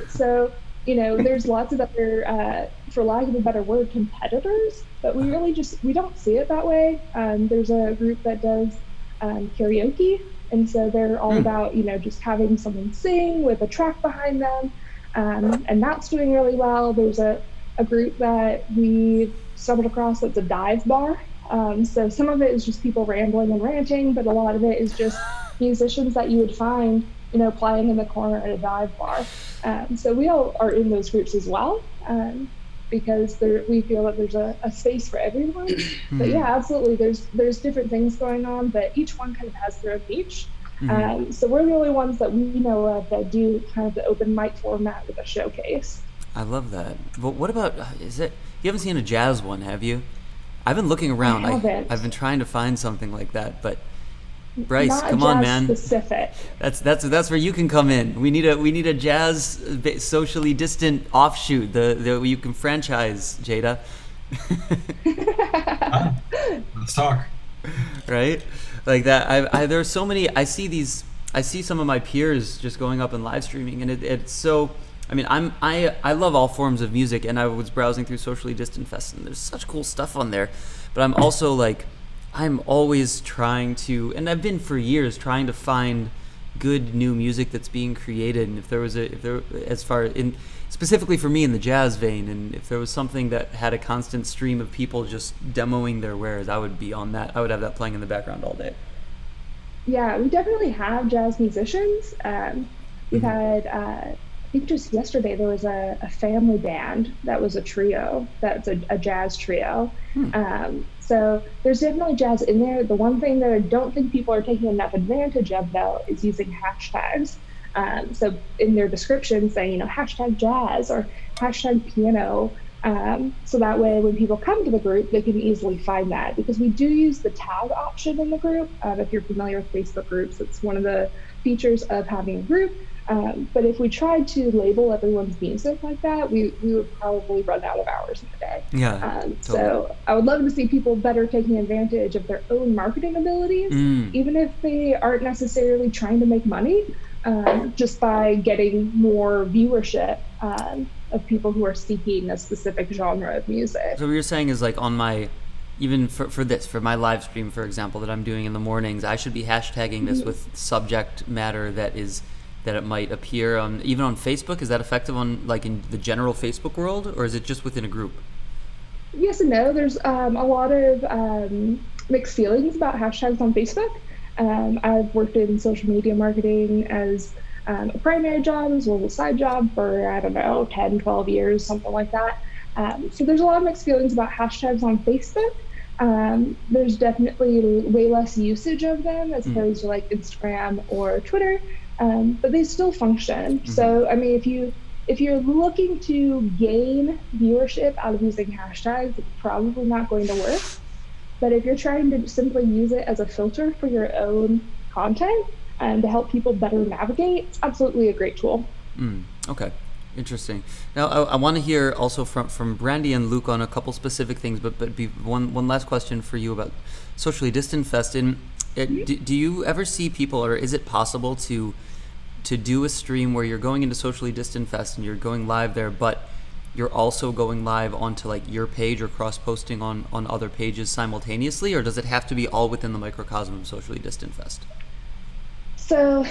[SPEAKER 4] So, you know, there's lots of other, for lack of a better word, competitors, but we really we don't see it that way. There's a group that does karaoke, and so they're all about, you know, just having someone sing with a track behind them, and that's doing really well. There's a group that we stumbled across that's a dive bar. So some of it is just people rambling and ranting, but a lot of it is just musicians that you would find, you know, playing in the corner at a dive bar. So we all are in those groups as well, because we feel that there's a space for everyone. But yeah, absolutely, there's different things going on, but each one kind of has their own niche. So we're the only ones that we know of that do kind of the open mic format with a showcase.
[SPEAKER 1] I love that. But what about, you haven't seen a jazz one, have you? I've been looking around.
[SPEAKER 4] I haven't.
[SPEAKER 1] I've been trying to find something like that, but Bryce,
[SPEAKER 4] Not
[SPEAKER 1] come on, man.
[SPEAKER 4] Specific.
[SPEAKER 1] That's where you can come in. We need a jazz socially distant offshoot. The you can franchise, Jada.
[SPEAKER 5] Let's talk.
[SPEAKER 1] Right, like that. There's so many. I see some of my peers just going up and live streaming, and it's so. I mean, I love all forms of music, and I was browsing through Socially Distant Fest, and there's such cool stuff on there. But I'm also like, I'm always trying to, and I've been for years trying to find good new music that's being created. And if there as far in specifically for me in the jazz vein, and if there was something that had a constant stream of people just demoing their wares, I would be on that. I would have that playing in the background all day.
[SPEAKER 4] Yeah, we definitely have jazz musicians. We've had, I think just yesterday there was a family band that was a trio. That's a jazz trio. So there's definitely jazz in there. The one thing that I don't think people are taking enough advantage of, though, is using hashtags. So in their description saying, you know, hashtag jazz or hashtag piano, So that way, when people come to the group, they can easily find that, because we do use the tag option in the group. If you're familiar with Facebook groups, it's one of the features of having a group. But if we tried to label everyone's music like that, we would probably run out of hours in the day.
[SPEAKER 1] Yeah. Totally.
[SPEAKER 4] So I would love to see people better taking advantage of their own marketing abilities, even if they aren't necessarily trying to make money, just by getting more viewership of people who are seeking a specific genre of music.
[SPEAKER 1] So what you're saying is, like, on my, even for my live stream, for example, that I'm doing in the mornings, I should be hashtagging this with subject matter that it might appear on, even on Facebook. Is that effective on, like, in the general Facebook world, or is it just within a group?
[SPEAKER 4] Yes and no. There's a lot of mixed feelings about hashtags on Facebook. I've worked in social media marketing as a primary job, as well as a side job for, I don't know, 10, 12 years, something like that. So there's a lot of mixed feelings about hashtags on Facebook. There's definitely way less usage of them as opposed to like Instagram or Twitter, but they still function. So, I mean, if you're looking to gain viewership out of using hashtags, it's probably not going to work. But if you're trying to simply use it as a filter for your own content and to help people better navigate, it's absolutely a great tool.
[SPEAKER 1] Okay, interesting. Now, I want to hear also from Brandy and Luke on a couple specific things, but one last question for you about Socially Distant Fest. Do you ever see people, or is it possible to do a stream where you're going into Socially Distant Fest and you're going live there, but you're also going live onto like your page or cross-posting on other pages simultaneously, or does it have to be all within the microcosm of Socially Distant Fest?
[SPEAKER 4] So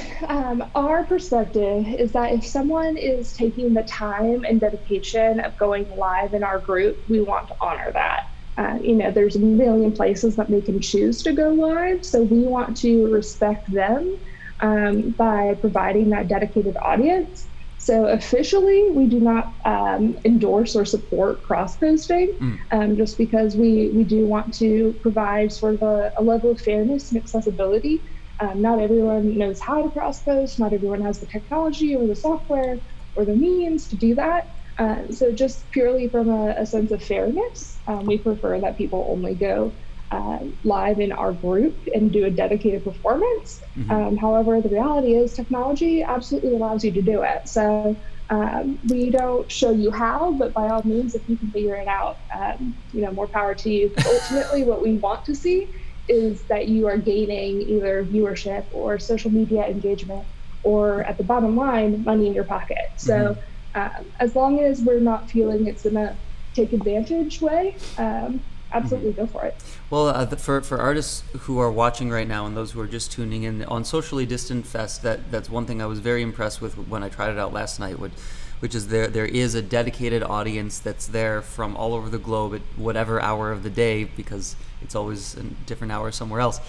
[SPEAKER 4] our perspective is that if someone is taking the time and dedication of going live in our group, we want to honor that. There's a million places that they can choose to go live, so we want to respect them by providing that dedicated audience. So officially, we do not endorse or support cross-posting, just because we do want to provide sort of a level of fairness and accessibility. Not everyone knows how to cross-post, not everyone has the technology or the software or the means to do that. So just purely from a sense of fairness, we prefer that people only go live in our group and do a dedicated performance. However, the reality is technology absolutely allows you to do it. So we don't show you how, but by all means, if you can figure it out, more power to you. Ultimately, what we want to see is that you are gaining either viewership or social media engagement, or at the bottom line, money in your pocket. So as long as we're not feeling it's in a take advantage way, absolutely go for it.
[SPEAKER 1] Well, for artists who are watching right now and those who are just tuning in, on Socially Distant Fest, that's one thing I was very impressed with when I tried it out last night, which is there is a dedicated audience that's there from all over the globe at whatever hour of the day, because it's always a different hour somewhere else,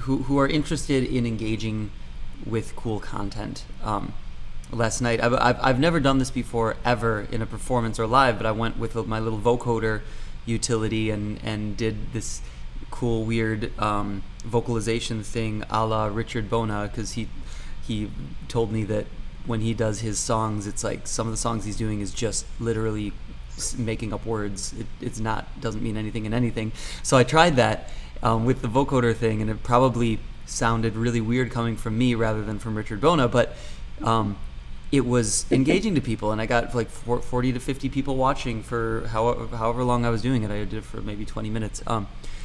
[SPEAKER 1] who are interested in engaging with cool content. Last night, I've never done this before ever in a performance or live, but I went with my little vocoder utility and did this cool weird vocalization thing a la Richard Bona, because he told me that when he does his songs, it's like some of the songs he's doing is just literally making up words. It's not, doesn't mean anything in anything. So I tried that with the vocoder thing, and it probably sounded really weird coming from me rather than from Richard Bona, but it was engaging to people, and I got like 40 to 50 people watching for however long I was doing it. I did it for maybe 20 minutes.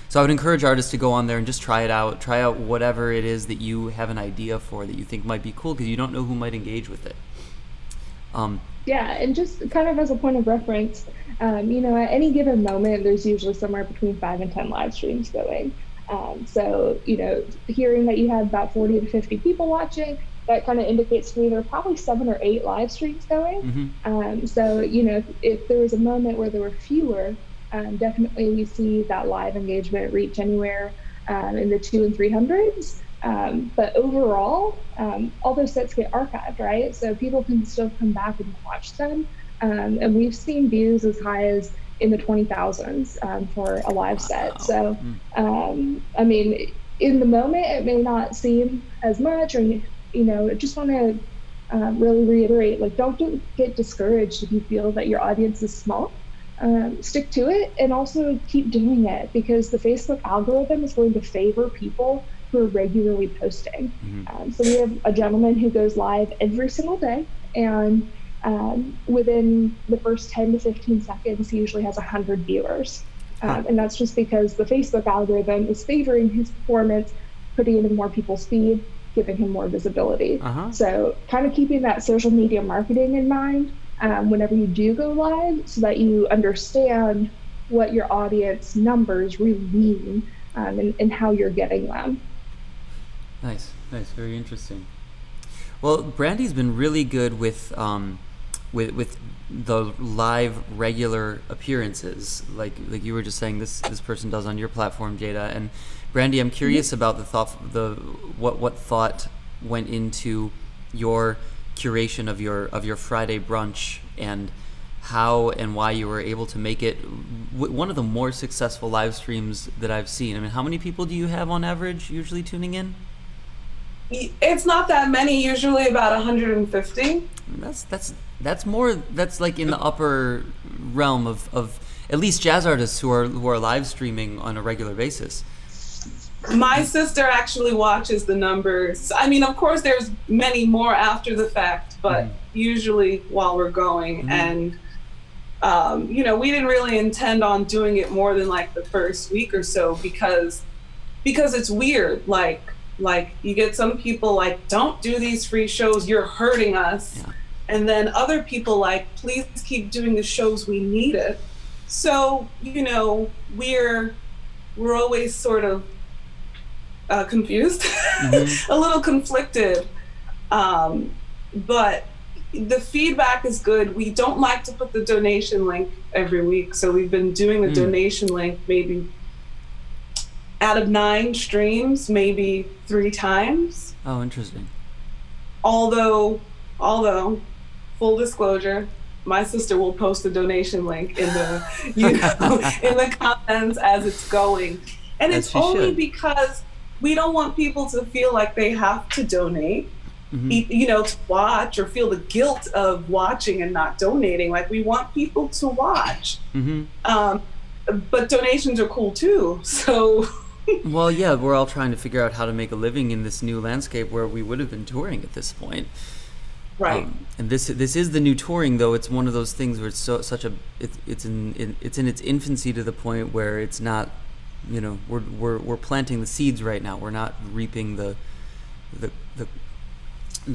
[SPEAKER 1] So I would encourage artists to go on there and just try it out. Try out whatever it is that you have an idea for that you think might be cool, because you don't know who might engage with it.
[SPEAKER 4] Yeah, and just kind of as a point of reference, at any given moment, there's usually somewhere between 5 and 10 live streams going. So, hearing that you had about 40 to 50 people watching, that kind of indicates to me there are probably 7 or 8 live streams going. So, if there was a moment where there were fewer, definitely we see that live engagement reach anywhere in the 200 and 300s. But overall, all those sets get archived, right? So people can still come back and watch them. And we've seen views as high as in the 20,000s for a live set. So, I mean, in the moment, it may not seem as much, or, I just want to really reiterate, like, don't get discouraged if you feel that your audience is small. stick to it and also keep doing it, because the Facebook algorithm is going to favor people who are regularly posting. So we have a gentleman who goes live every single day, and within the first 10 to 15 seconds, he usually has 100 viewers. And that's just because the Facebook algorithm is favoring his performance, putting it in more people's feed, giving him more visibility. So kind of keeping that social media marketing in mind whenever you do go live, so that you understand what your audience numbers really mean, and how you're getting them.
[SPEAKER 1] Nice, very interesting. Well, Brandy's been really good with the live regular appearances, like you were just saying this person does on your platform, Jada. And Brandy, I'm curious about what thought went into your curation of your Friday brunch, and how and why you were able to make it one of the more successful live streams that I've seen. I mean, how many people do you have on average usually tuning in?
[SPEAKER 6] It's not that many, usually about 150.
[SPEAKER 1] That's more. That's like in the upper realm of at least jazz artists who are live streaming on a regular basis.
[SPEAKER 6] My sister actually watches the numbers. I mean, of course, there's many more after the fact, but usually while we're going. And we didn't really intend on doing it more than like the first week or so, because it's weird. Like you get some people like, don't do these free shows, you're hurting us. Yeah. And then other people like, please keep doing the shows, we need it. So, we're always sort of confused, a little conflicted. But the feedback is good. We don't like to put the donation link every week. So we've been doing the donation link maybe out of 9 streams, maybe 3 times.
[SPEAKER 1] Oh, interesting.
[SPEAKER 6] Although, full disclosure, my sister will post the donation link in the, in the comments as it's going. And it's only because we don't want people to feel like they have to donate, to watch, or feel the guilt of watching and not donating. Like, we want people to watch. But donations are cool too, so.
[SPEAKER 1] Well, yeah, we're all trying to figure out how to make a living in this new landscape where we would have been touring at this point.
[SPEAKER 6] Right.
[SPEAKER 1] And this is the new touring, though. It's one of those things where it's it's in its infancy, to the point where it's not, we're planting the seeds right now. We're not reaping the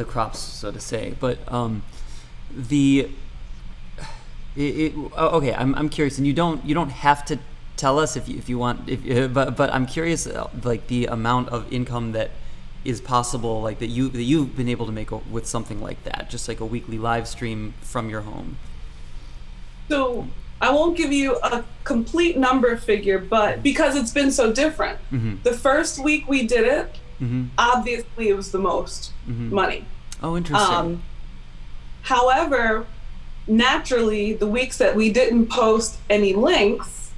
[SPEAKER 1] crops, so to say. But okay, I'm curious, and you don't have to tell us if you want, but I'm curious, like the amount of income that is possible, like that you've been able to make with something like that, just like a weekly live stream from your home.
[SPEAKER 6] So I won't give you a complete number figure, but because it's been so different. The first week we did it, obviously it was the most money.
[SPEAKER 1] Oh, interesting.
[SPEAKER 6] However, naturally, the weeks that we didn't post any links,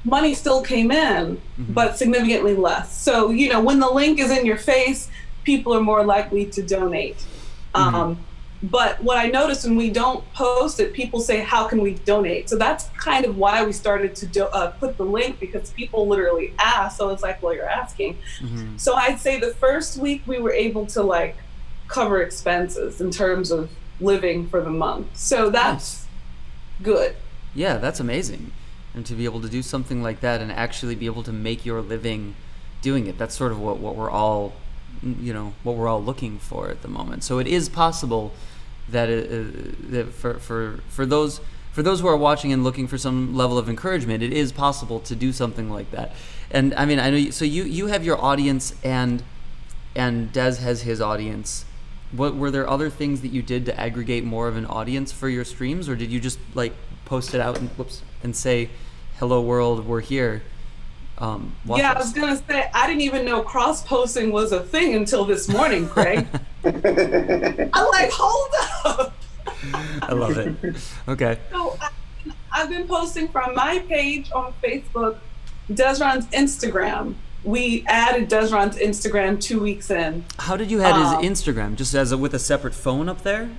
[SPEAKER 6] money still came in, but significantly less. So, when the link is in your face, people are more likely to donate. But what I noticed when we don't post it, people say, how can we donate? So that's kind of why we started to put the link, because people literally ask. So it's like, well, you're asking. So I'd say the first week we were able to cover expenses in terms of living for the month. So that's good.
[SPEAKER 1] Yeah, that's amazing. And to be able to do something like that and actually be able to make your living doing it, that's sort of what we're all, what we're all looking for at the moment. So it is possible that, that for those who are watching and looking for some level of encouragement, it is possible to do something like that. And I mean, I know you have your audience, and Des has his audience. What were there other things that you did to aggregate more of an audience for your streams, or did you just post it out and say, hello world, we're here?
[SPEAKER 6] I was gonna say, I didn't even know cross posting was a thing until this morning, Craig. I'm like, hold up.
[SPEAKER 1] I love it. Okay.
[SPEAKER 6] So I've been posting from my page on Facebook, Desron's Instagram. We added Desron's Instagram 2 weeks in.
[SPEAKER 1] How did you add his Instagram? Just with a separate phone up there?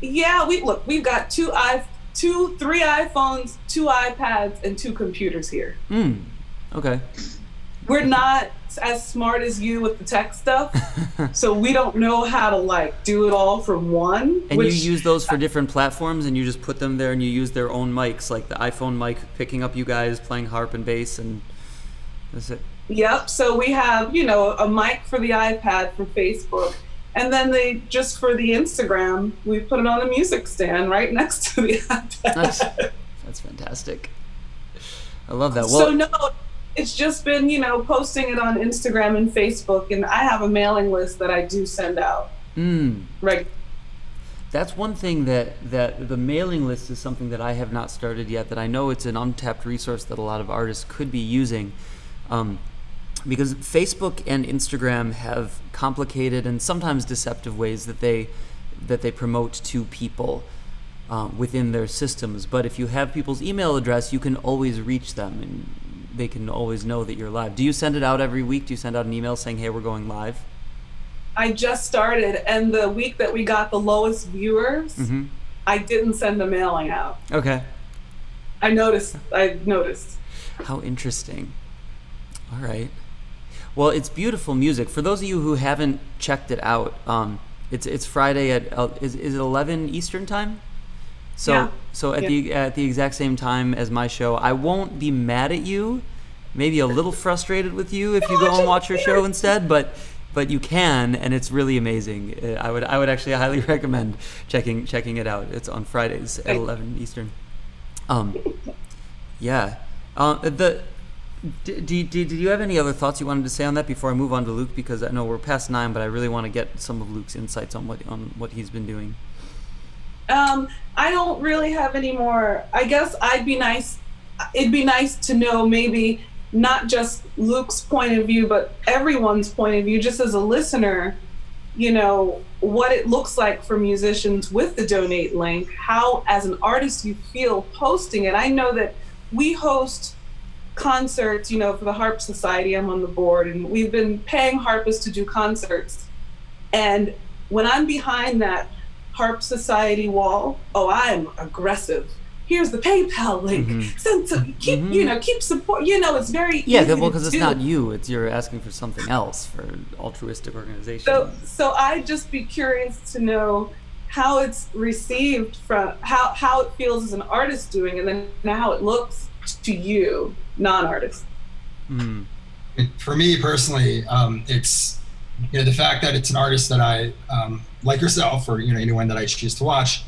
[SPEAKER 6] Yeah, we've got two three iPhones, 2 iPads, and 2 computers here.
[SPEAKER 1] Okay.
[SPEAKER 6] We're not as smart as you with the tech stuff, so we don't know how to like do it all from one.
[SPEAKER 1] And you use those for different platforms, and you just put them there, and you use their own mics, like the iPhone mic picking up you guys playing harp and bass, and that's it.
[SPEAKER 6] Yep. So we have, you know, a mic for the iPad for Facebook, and then they just for the Instagram, we put it on a music stand right next to the iPad.
[SPEAKER 1] That's fantastic. I love that.
[SPEAKER 6] So no, it's just been, you know, posting it on Instagram and Facebook, and I have a mailing list that I do send out. Right.
[SPEAKER 1] That's one thing that the mailing list is something that I have not started yet, that I know it's an untapped resource that a lot of artists could be using. Because Facebook and Instagram have complicated and sometimes deceptive ways that they promote to people within their systems. But if you have people's email address, you can always reach them, and they can always know that you're live. Do you send it out every week? Do you send out an email saying, hey, we're going live?
[SPEAKER 6] I just started, and the week that we got the lowest viewers, I didn't send a mailing out.
[SPEAKER 1] Okay.
[SPEAKER 6] I noticed.
[SPEAKER 1] How interesting. All right. Well, it's beautiful music. For those of you who haven't checked it out, it's Friday at is it 11 Eastern time? So at the exact same time as my show. I won't be mad at you. Maybe a little frustrated with you if you go and watch your show instead, but you can, and it's really amazing. I would actually highly recommend checking it out. It's on Fridays at 11 Eastern. Yeah. Did you have any other thoughts you wanted to say on that before I move on to Luke? Because I know we're past 9, but I really want to get some of Luke's insights on what he's been doing.
[SPEAKER 6] I don't really have any more. I guess it'd be nice to know maybe not just Luke's point of view, but everyone's point of view, just as a listener, you know, what it looks like for musicians with the donate link, how as an artist you feel posting it. I know that we host concerts, you know, for the Harp Society. I'm on the board, and we've been paying harpists to do concerts. And when I'm behind that Harp Society wall, I'm aggressive. Here's the PayPal link. Keep support. You know, it's very easy
[SPEAKER 1] because it's not you. It's you're asking for something else for an altruistic organization.
[SPEAKER 6] So I'd just be curious to know how it's received, from how it feels as an artist doing, and then how it looks to you, non-artists.
[SPEAKER 5] For me personally, it's the fact that it's an artist that I like yourself, or anyone that I choose to watch,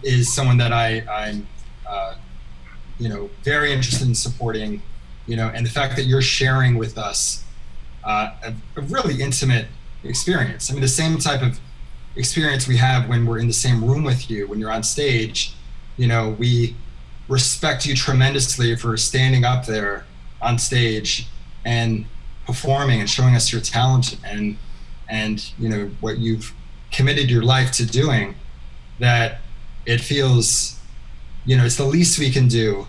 [SPEAKER 5] is someone that I'm very interested in supporting, and the fact that you're sharing with us a really intimate experience. I mean, the same type of experience we have when we're in the same room with you, when you're on stage. We respect you tremendously for standing up there on stage and performing and showing us your talent and what you've committed your life to doing, that it feels, it's the least we can do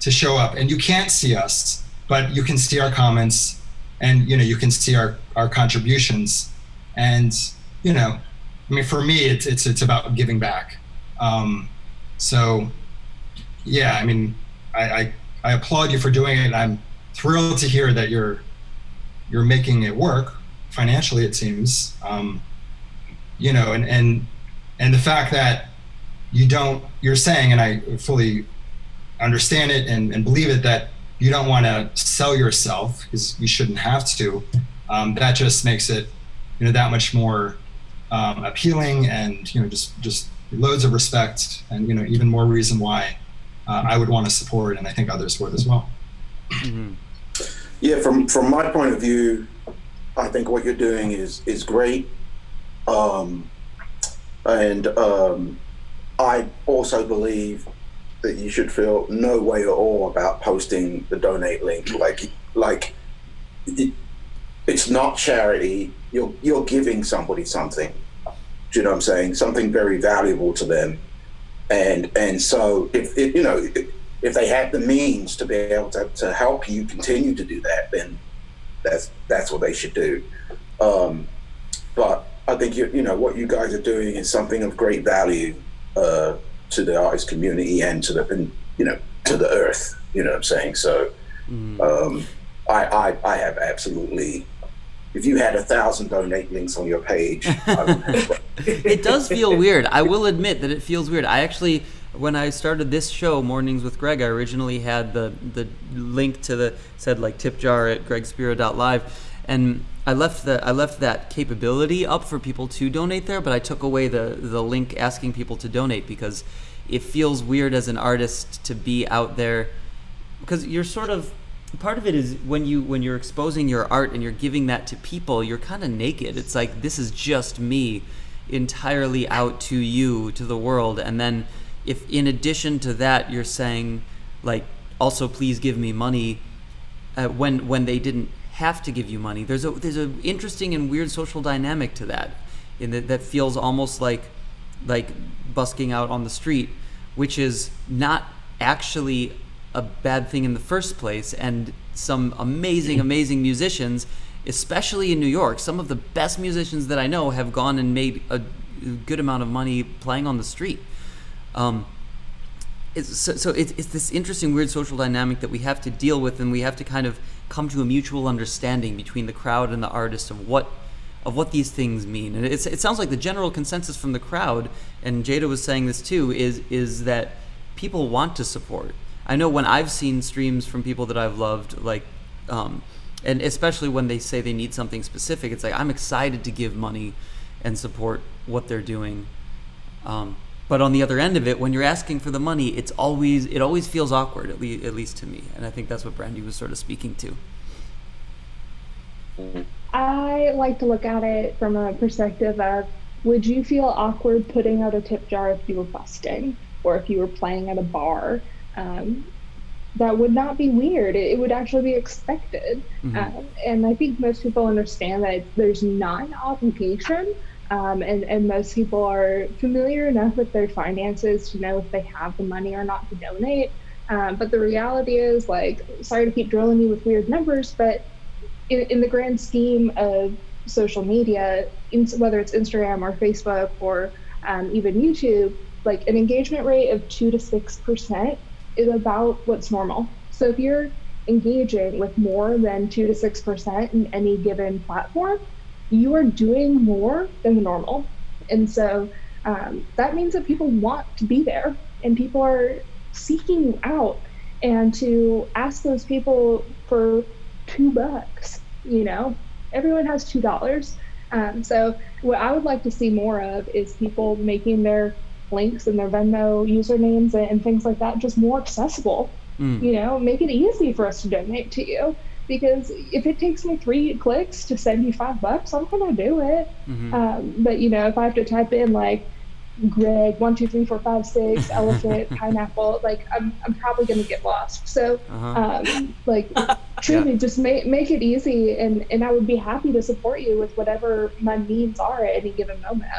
[SPEAKER 5] to show up. And you can't see us, but you can see our comments, and you can see our contributions. And for me, it's about giving back. So yeah, I mean, I applaud you for doing it. I'm thrilled to hear that you're making it work financially, it seems. And the fact that you're saying, and I fully understand it and believe it, that you don't want to sell yourself, because you shouldn't have to. That just makes it, that much more appealing, and just loads of respect, and even more reason why I would want to support, and I think others would as well.
[SPEAKER 1] Mm-hmm.
[SPEAKER 3] Yeah, from my point of view, I think what you're doing is great, and I also believe that you should feel no way at all about posting the donate link. Like it's not charity. You're giving somebody something. Do you know what I'm saying? Something very valuable to them. And so if they have the means to be able to help you continue to do that, then that's what they should do. But I think what you guys are doing is something of great value, to the artist community and to the, you know, to the earth. You know what I'm saying? So I have absolutely. If you had 1,000 donate links on your page,
[SPEAKER 1] it does feel weird. I will admit that it feels weird. I actually, when I started this show, Mornings with Greg, I originally had the link to the, said like tip jar at gregspiro.live, and I left that capability up for people to donate there, but I took away the link asking people to donate because it feels weird as an artist to be out there, because you're sort of, part of it is when you're exposing your art and you're giving that to people, you're kind of naked. It's like, this is just me entirely out to you, to the world. And then if in addition to that you're saying like, also please give me money, when they didn't have to give you money, there's a interesting and weird social dynamic to that, that feels almost like busking out on the street, which is not actually a bad thing in the first place. And some amazing musicians, especially in New York, some of the best musicians that I know have gone and made a good amount of money playing on the street. It's this interesting weird social dynamic that we have to deal with, and we have to kind of come to a mutual understanding between the crowd and the artist of what these things mean. And it sounds like the general consensus from the crowd, and Jada was saying this too, is that people want to support. I know when I've seen streams from people that I've loved, like, and especially when they say they need something specific, it's like, I'm excited to give money and support what they're doing. But on the other end of it, when you're asking for the money, it always feels awkward, at least to me. And I think that's what Brandy was sort of speaking to.
[SPEAKER 4] I like to look at it from a perspective of, would you feel awkward putting out a tip jar if you were busking or if you were playing at a bar? That would not be weird. It would actually be expected. And I think most people understand that there's not an obligation, and most people are familiar enough with their finances to know if they have the money or not to donate. But the reality is, like, sorry to keep drilling you with weird numbers, but in the grand scheme of social media, whether it's Instagram or Facebook or even YouTube, like an engagement rate of 2 to 6% is about what's normal. So if you're engaging with more than 2 to 6% in any given platform, you are doing more than the normal. And so that means that people want to be there, and people are seeking you out. And to ask those people for $2, you know, everyone has $2. So what I would like to see more of is people making their links and their Venmo usernames and things like that just more accessible. You know, make it easy for us to donate to you, because if it takes me 3 clicks to send you $5, I'm gonna do it. But you know, if I have to type in like Greg 1 2 3 4 5 6 elephant pineapple, like I'm probably gonna get lost. So like truly just make it easy, and I would be happy to support you with whatever my needs are at any given moment.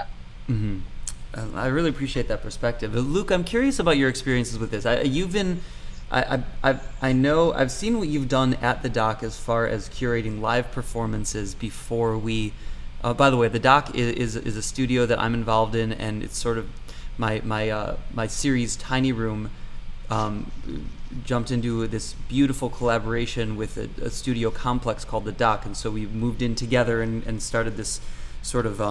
[SPEAKER 1] I really appreciate that perspective. Luke, I'm curious about your experiences with this. I know I've seen what you've done at the Dock as far as curating live performances before we. By the way, the Dock is a studio that I'm involved in, and it's sort of my series Tiny Room jumped into this beautiful collaboration with a studio complex called the Dock, and so we moved in together and started this sort of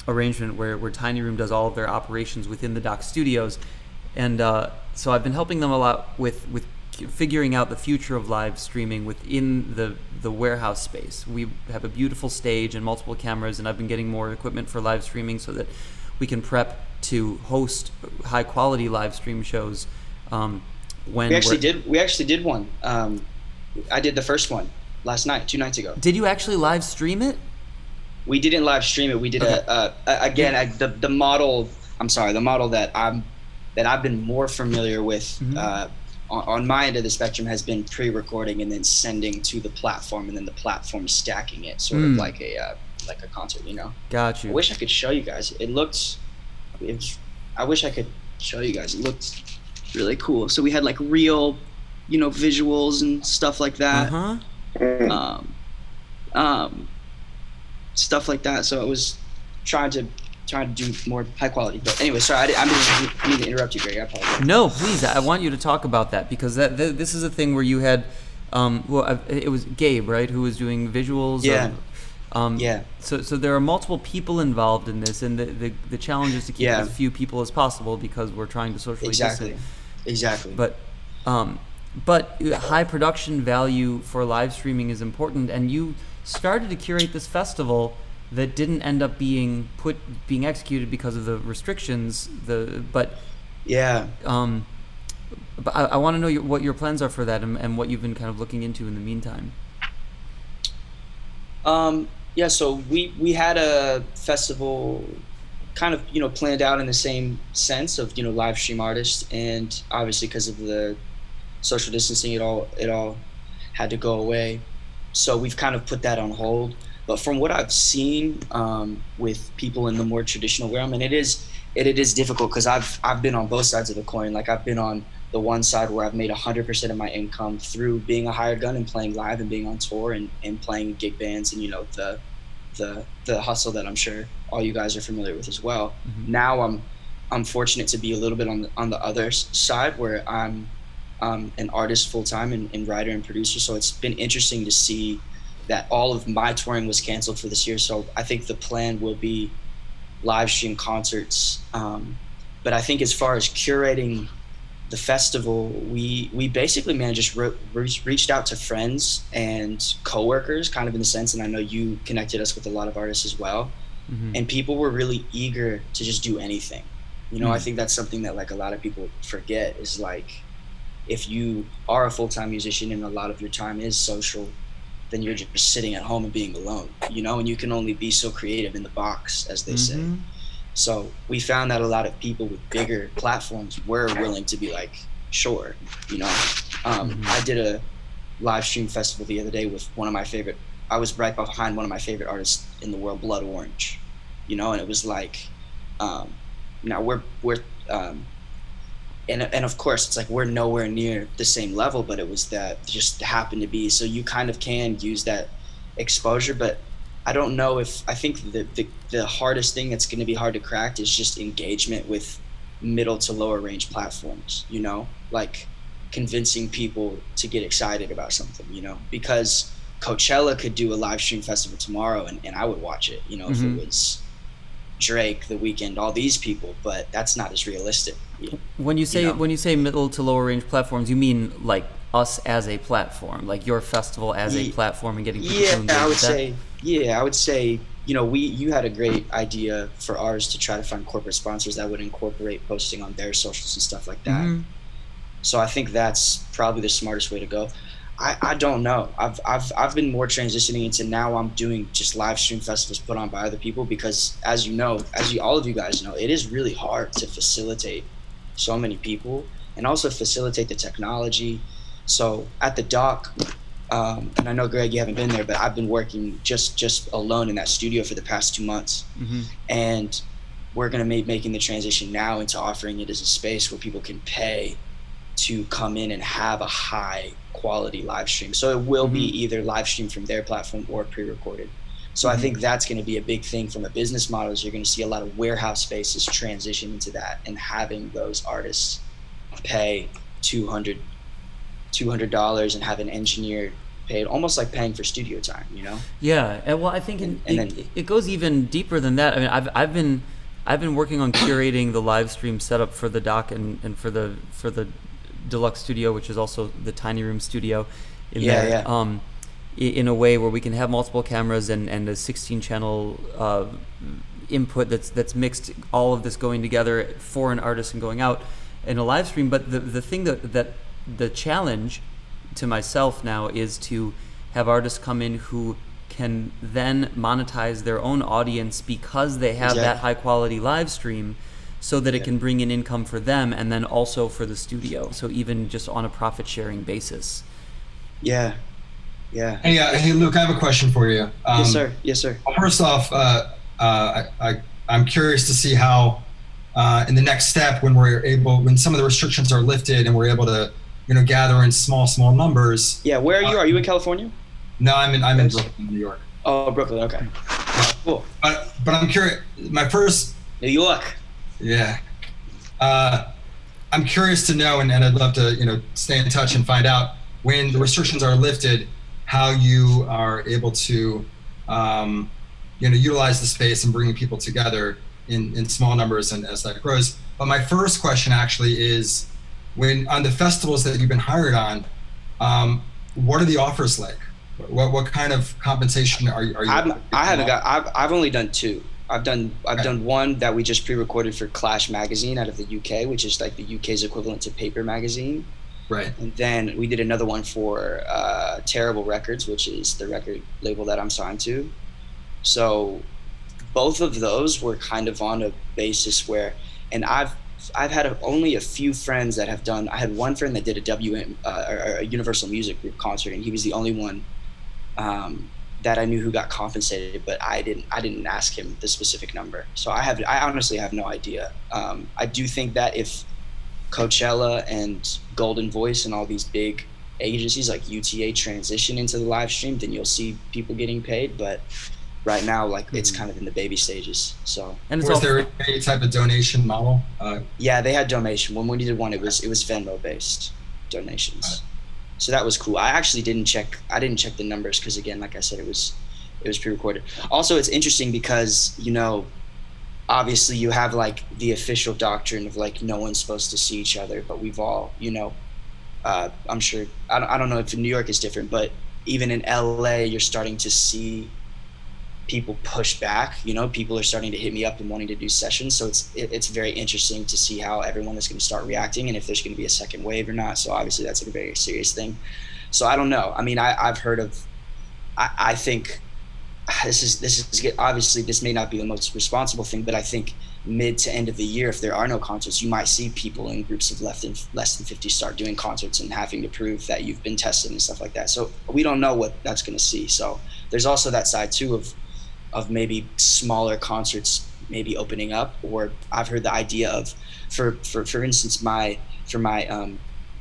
[SPEAKER 1] arrangement where Tiny Room does all of their operations within the Dock Studios. And so I've been helping them a lot with figuring out the future of live streaming within the warehouse space. We have a beautiful stage and multiple cameras, and I've been getting more equipment for live streaming so that we can prep to host high quality live stream shows. We actually
[SPEAKER 2] did one. I did the first one last night, 2 nights ago.
[SPEAKER 1] Did you actually live stream it?
[SPEAKER 2] We didn't live stream it. We did the model. I'm sorry, the model that I've been more familiar with on my end of the spectrum has been pre-recording and then sending to the platform, and then the platform stacking it, sort of like a concert, you know. Got you. I wish I could show you guys. I wish I could show you guys. It looked really cool. So we had like real, you know, visuals and stuff like that. Stuff like that. So I was trying to trying to do more high quality. But anyway, sorry, I didn't mean to interrupt you, Greg. I apologize.
[SPEAKER 1] No, please. I want you to talk about that because this is a thing where you had, it was Gabe, right, who was doing visuals.
[SPEAKER 2] Yeah.
[SPEAKER 1] Yeah. So there are multiple people involved in this, and the challenge is to keep as few people as possible because we're trying to socially distance.
[SPEAKER 2] Exactly.
[SPEAKER 1] But high production value for live streaming is important, and you started to curate this festival that didn't end up being executed because of the restrictions. But I want to know what your plans are for that and what you've been kind of looking into in the meantime.
[SPEAKER 2] Yeah, so we had a festival kind of, planned out in the same sense of, live stream artists, and obviously because of the social distancing, it all had to go away. So we've kind of put that on hold. But from what I've seen with people in the more traditional realm, and it is difficult because I've been on both sides of the coin. Like I've been on the one side where I've made 100% of my income through being a hired gun and playing live and being on tour and playing gig bands and the hustle that I'm sure all you guys are familiar with as well. Mm-hmm. Now I'm fortunate to be a little bit on the other side where I'm an artist full time and writer and producer. So it's been interesting to see that all of my touring was canceled for this year. So I think the plan will be live stream concerts. But I think as far as curating the festival, we basically, just reached out to friends and coworkers kind of in the sense, and I know you connected us with a lot of artists as well. Mm-hmm. And people were really eager to just do anything. Mm-hmm. I think that's something that like a lot of people forget is like, if you are a full-time musician and a lot of your time is social, then you're just sitting at home and being alone, and you can only be so creative in the box, as they
[SPEAKER 1] mm-hmm.
[SPEAKER 2] say. So we found that a lot of people with bigger platforms were willing to be like, sure,
[SPEAKER 1] mm-hmm.
[SPEAKER 2] I did a live stream festival the other day with I was right behind one of my favorite artists in the world, Blood Orange, and it was like, now we're and of course it's like we're nowhere near the same level, but it was that just happened to be, so you kind of can use that exposure. But I don't know I think the hardest thing that's going to be hard to crack is just engagement with middle to lower range platforms, like convincing people to get excited about something, because Coachella could do a live stream festival tomorrow and I would watch it,
[SPEAKER 1] mm-hmm.
[SPEAKER 2] if it was Drake, The Weeknd, all these people, but that's not as realistic.
[SPEAKER 1] When you say middle to lower range platforms, you mean like us as a platform, like your festival as a platform and getting people to engage with that?
[SPEAKER 2] I would say, you had a great idea for ours to try to find corporate sponsors that would incorporate posting on their socials and stuff like that.
[SPEAKER 1] Mm-hmm.
[SPEAKER 2] So I think that's probably the smartest way to go. I don't know. I've been more transitioning into now I'm doing just live stream festivals put on by other people because as all of you guys know, it is really hard to facilitate so many people and also facilitate the technology. So at the Dock, and I know Greg, you haven't been there, but I've been working just alone in that studio for the past 2 months.
[SPEAKER 1] Mm-hmm.
[SPEAKER 2] And we're going to be making the transition now into offering it as a space where people can pay to come in and have a high quality live stream. So it will
[SPEAKER 1] mm-hmm.
[SPEAKER 2] be either live stream from their platform or pre-recorded. So
[SPEAKER 1] mm-hmm.
[SPEAKER 2] I think that's going to be a big thing from a business model is you're going to see a lot of warehouse spaces transition into that and having those artists pay $200 and have an engineer paid almost like paying for studio time,
[SPEAKER 1] Yeah, and well, I think it goes even deeper than that. I mean, I've been working on curating the live stream setup for the Dock and for the Deluxe Studio, which is also the Tiny Room Studio, in a way where we can have multiple cameras and a 16-channel input that's mixed, all of this going together for an artist and going out in a live stream. But the thing that the challenge to myself now is to have artists come in who can then monetize their own audience because they have that high quality live stream so that it can bring in income for them and then also for the studio. So even just on a profit sharing basis. Yeah.
[SPEAKER 5] Hey, Luke, I have a question for you.
[SPEAKER 2] Yes, sir.
[SPEAKER 5] First off, I'm curious to see how in the next step when some of the restrictions are lifted and we're able to, gather in small numbers.
[SPEAKER 2] Yeah, where are you? Are you in California?
[SPEAKER 5] No, I'm in Brooklyn, New York.
[SPEAKER 2] Oh, Brooklyn, okay. Cool.
[SPEAKER 5] But I'm curious. My first,
[SPEAKER 2] New York.
[SPEAKER 5] yeah. I'm curious to know, and I'd love to, stay in touch and find out when the restrictions are lifted, how you are able to, utilize the space and bringing people together in small numbers and as that grows. But my first question actually is, when on the festivals that you've been hired on, what are the offers like? What kind of compensation are you?
[SPEAKER 2] I've only done two. I've done one that we just pre-recorded for Clash magazine out of the UK, which is like the UK's equivalent to Paper magazine.
[SPEAKER 5] Right.
[SPEAKER 2] And then we did another one for Terrible Records, which is the record label that I'm signed to. So both of those were kind of on a basis where, and I've had only a few friends that have done. I had one friend that did a Universal Music Group concert, and he was the only one that I knew who got compensated, but I didn't ask him the specific number. So I honestly have no idea. I do think that if Coachella and Golden Voice and all these big agencies like UTA transition into the live stream, then you'll see people getting paid. But right now, it's kind of in the baby stages. So.
[SPEAKER 5] And was there any type of donation model?
[SPEAKER 2] Yeah, they had donation. When we did one, it was Venmo based donations. So that was cool. I actually didn't check the numbers because, again, like I said, it was pre-recorded. Also, it's interesting because, obviously you have like the official doctrine of like no one's supposed to see each other, but we've all, I'm sure, I don't know if in New York is different, but even in LA, you're starting to see people push back. People are starting to hit me up and wanting to do sessions. So it's very interesting to see how everyone is going to start reacting and if there's going to be a second wave or not. So obviously that's a very serious thing. So I don't know. I mean, I've heard of, I think this is obviously this may not be the most responsible thing, but I think mid to end of the year, if there are no concerts, you might see people in groups of less than 50 start doing concerts and having to prove that you've been tested and stuff like that. So we don't know what that's going to see. So there's also that side too of maybe smaller concerts maybe opening up. Or I've heard the idea of, for instance, for my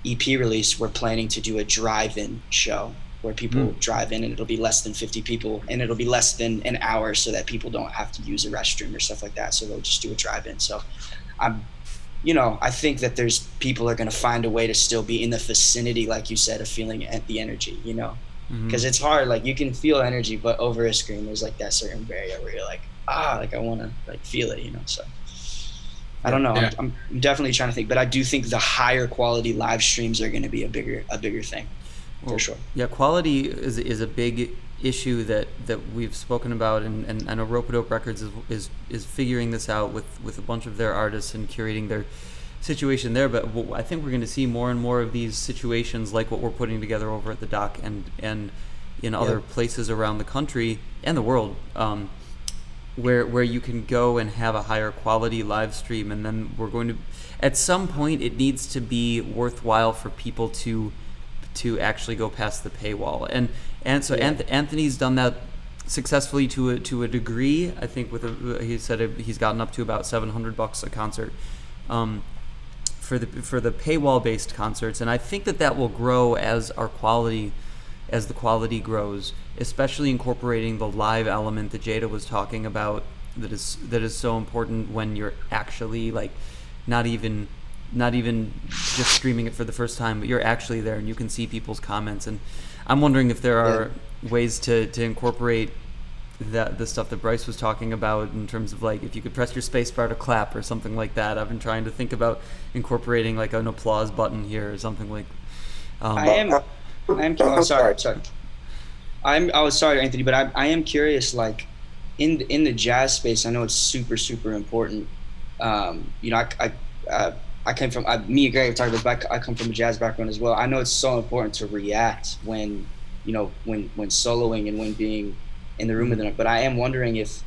[SPEAKER 2] EP release, we're planning to do a drive-in show where people drive in and it'll be less than 50 people and it'll be less than an hour so that people don't have to use a restroom or stuff like that. So they'll just do a drive-in. So I think that there's people are going to find a way to still be in the vicinity, like you said, of feeling the energy, because it's hard. Like you can feel energy, but over a screen, there's like that certain barrier where you're like, I want to like feel it, So I don't know. Yeah. I'm definitely trying to think, but I do think the higher quality live streams are going to be a bigger thing. For sure.
[SPEAKER 1] Yeah, quality is a big issue that we've spoken about, and I know Rope-A-Dope Records is figuring this out with a bunch of their artists and curating their situation there. But I think we're going to see more and more of these situations like what we're putting together over at the Dock and in other places around the country and the world, where you can go and have a higher quality live stream, and then we're going to, at some point, it needs to be worthwhile for people to actually go past the paywall, and so Anthony's done that successfully to a degree. I think he said he's gotten up to about $700 a concert for the paywall based concerts, and I think that will grow as the quality grows, especially incorporating the live element that Jada was talking about. That is so important when you're actually like not even just streaming it for the first time, but you're actually there and you can see people's comments. And I'm wondering if there are ways to incorporate the stuff that Bryce was talking about in terms of like if you could press your space bar to clap or something like that. I've been trying to think about incorporating like an applause button here or something like.
[SPEAKER 2] Sorry, Anthony, but I am curious. Like in the jazz space, I know it's super super important. I came from, me and Greg have talked about, I come from a jazz background as well. I know it's so important to react when soloing and when being in the room with them. But I am wondering if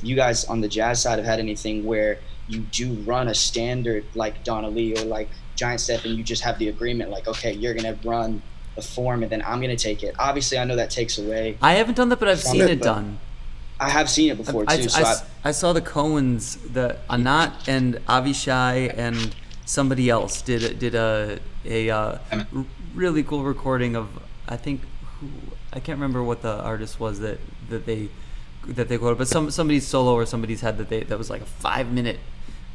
[SPEAKER 2] you guys on the jazz side have had anything where you do run a standard like Donna Lee or like Giant Step and you just have the agreement like, okay, you're going to run the form and then I'm going to take it. Obviously, I know that takes away.
[SPEAKER 1] I haven't done that, but I've seen it done.
[SPEAKER 2] I have seen it before too.
[SPEAKER 1] I saw the Coens, the Anat and Avishai and somebody else did a really cool recording of, I think, I can't remember what the artist was that they quoted, but somebody's solo or somebody's had that was like a 5-minute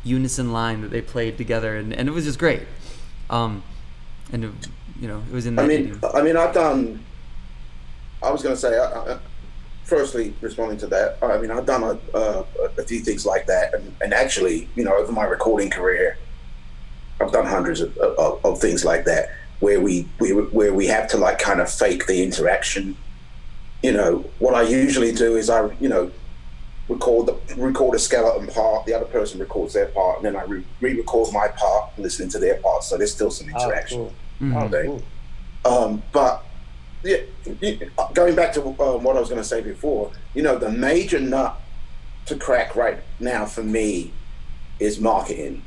[SPEAKER 1] unison line that they played together, and it was just great. And it, it was in that video.
[SPEAKER 3] I was going to say, firstly, responding to that, I've done a few things like that, and actually, over my recording career, I've done hundreds of things like that, where we have to like kind of fake the interaction. What I usually do is I record a skeleton part, the other person records their part, and then I re-record my part, listening to their part, so there's still some interaction.
[SPEAKER 2] Oh,
[SPEAKER 1] cool.
[SPEAKER 2] Mm-hmm. Cool.
[SPEAKER 3] But yeah, going back to what I was going to say before, the major nut to crack right now for me is marketing,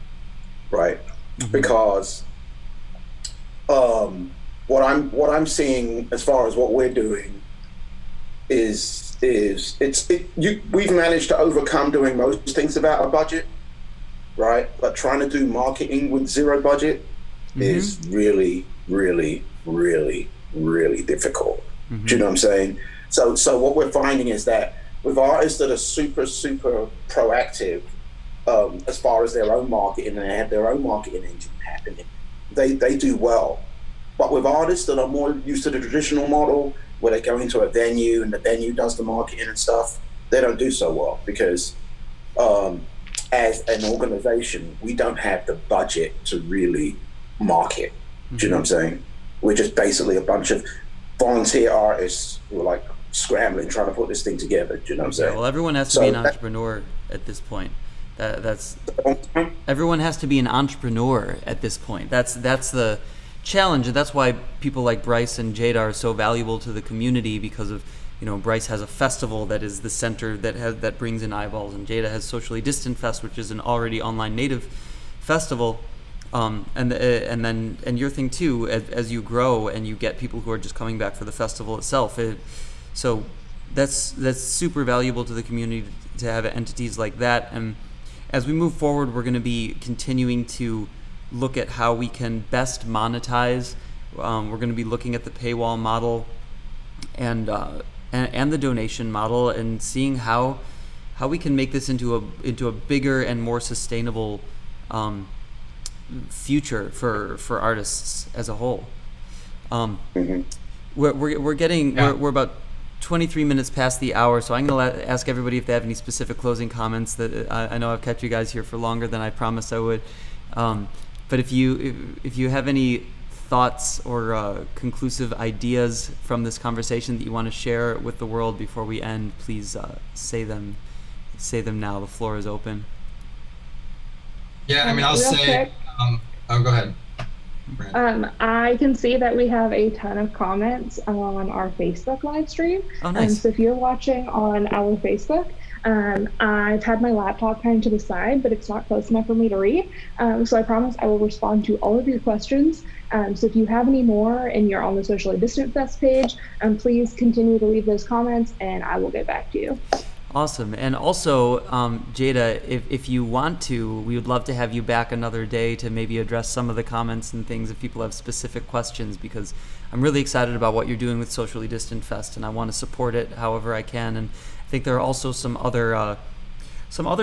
[SPEAKER 3] right? Mm-hmm. Because what I'm seeing as far as what we're doing is we've managed to overcome doing most things without a budget, right? But trying to do marketing with zero budget is really, really, really, really difficult. Do you know what I'm saying? So what we're finding is that with artists that are super, super proactive as far as their own marketing, and they have their own marketing engine happening, they do well. But with artists that are more used to the traditional model, where they go into a venue and the venue does the marketing and stuff, they don't do so well because as an organization, we don't have the budget to really market. Do you know what I'm saying? We're just basically a bunch of volunteer artists who are like scrambling, trying to put this thing together. Do you know what I'm saying?
[SPEAKER 1] Well, everyone has to be an entrepreneur at this point. That's everyone has to be an entrepreneur at this point. That's the challenge, and that's why people like Bryce and Jada are so valuable to the community, because of Bryce has a festival that is the center that brings in eyeballs, and Jada has Socially Distant Fest, which is an already online native festival, and your thing too, as you grow and you get people who are just coming back for the festival itself. So that's super valuable to the community to have entities like that. And as we move forward, we're going to be continuing to look at how we can best monetize. We're going to be looking at the paywall model and the donation model, and seeing how we can make this into a bigger and more sustainable future for artists as a whole. We're about 23 minutes past the hour, so I'm going to ask everybody if they have any specific closing comments. That I know I've kept you guys here for longer than I promised I would. But if you have any thoughts or conclusive ideas from this conversation that you want to share with the world before we end, please say them now. The floor is open.
[SPEAKER 5] Yeah, I'll say. Go ahead.
[SPEAKER 4] I can see that we have a ton of comments on our Facebook live stream.
[SPEAKER 1] Oh, nice.
[SPEAKER 4] So if you're watching on our Facebook, I've had my laptop kind of to the side, but it's not close enough for me to read. So I promise I will respond to all of your questions. So if you have any more and you're on the Socially Distant Fest page, please continue to leave those comments and I will get back to you.
[SPEAKER 1] Awesome. And also, Jada, if you want to, we would love to have you back another day to maybe address some of the comments and things if people have specific questions, because I'm really excited about what you're doing with Socially Distant Fest, and I want to support it however I can. And I think there are also some other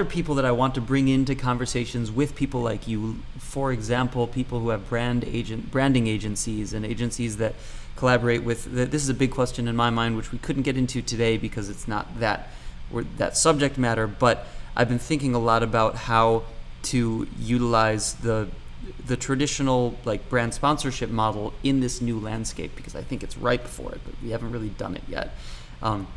[SPEAKER 1] people that I want to bring into conversations with people like you. For example, people who have branding agencies and agencies that collaborate with. This is a big question in my mind, which we couldn't get into today because it's not that subject matter. But I've been thinking a lot about how to utilize the traditional like brand sponsorship model in this new landscape, because I think it's ripe for it, but we haven't really done it yet. I'll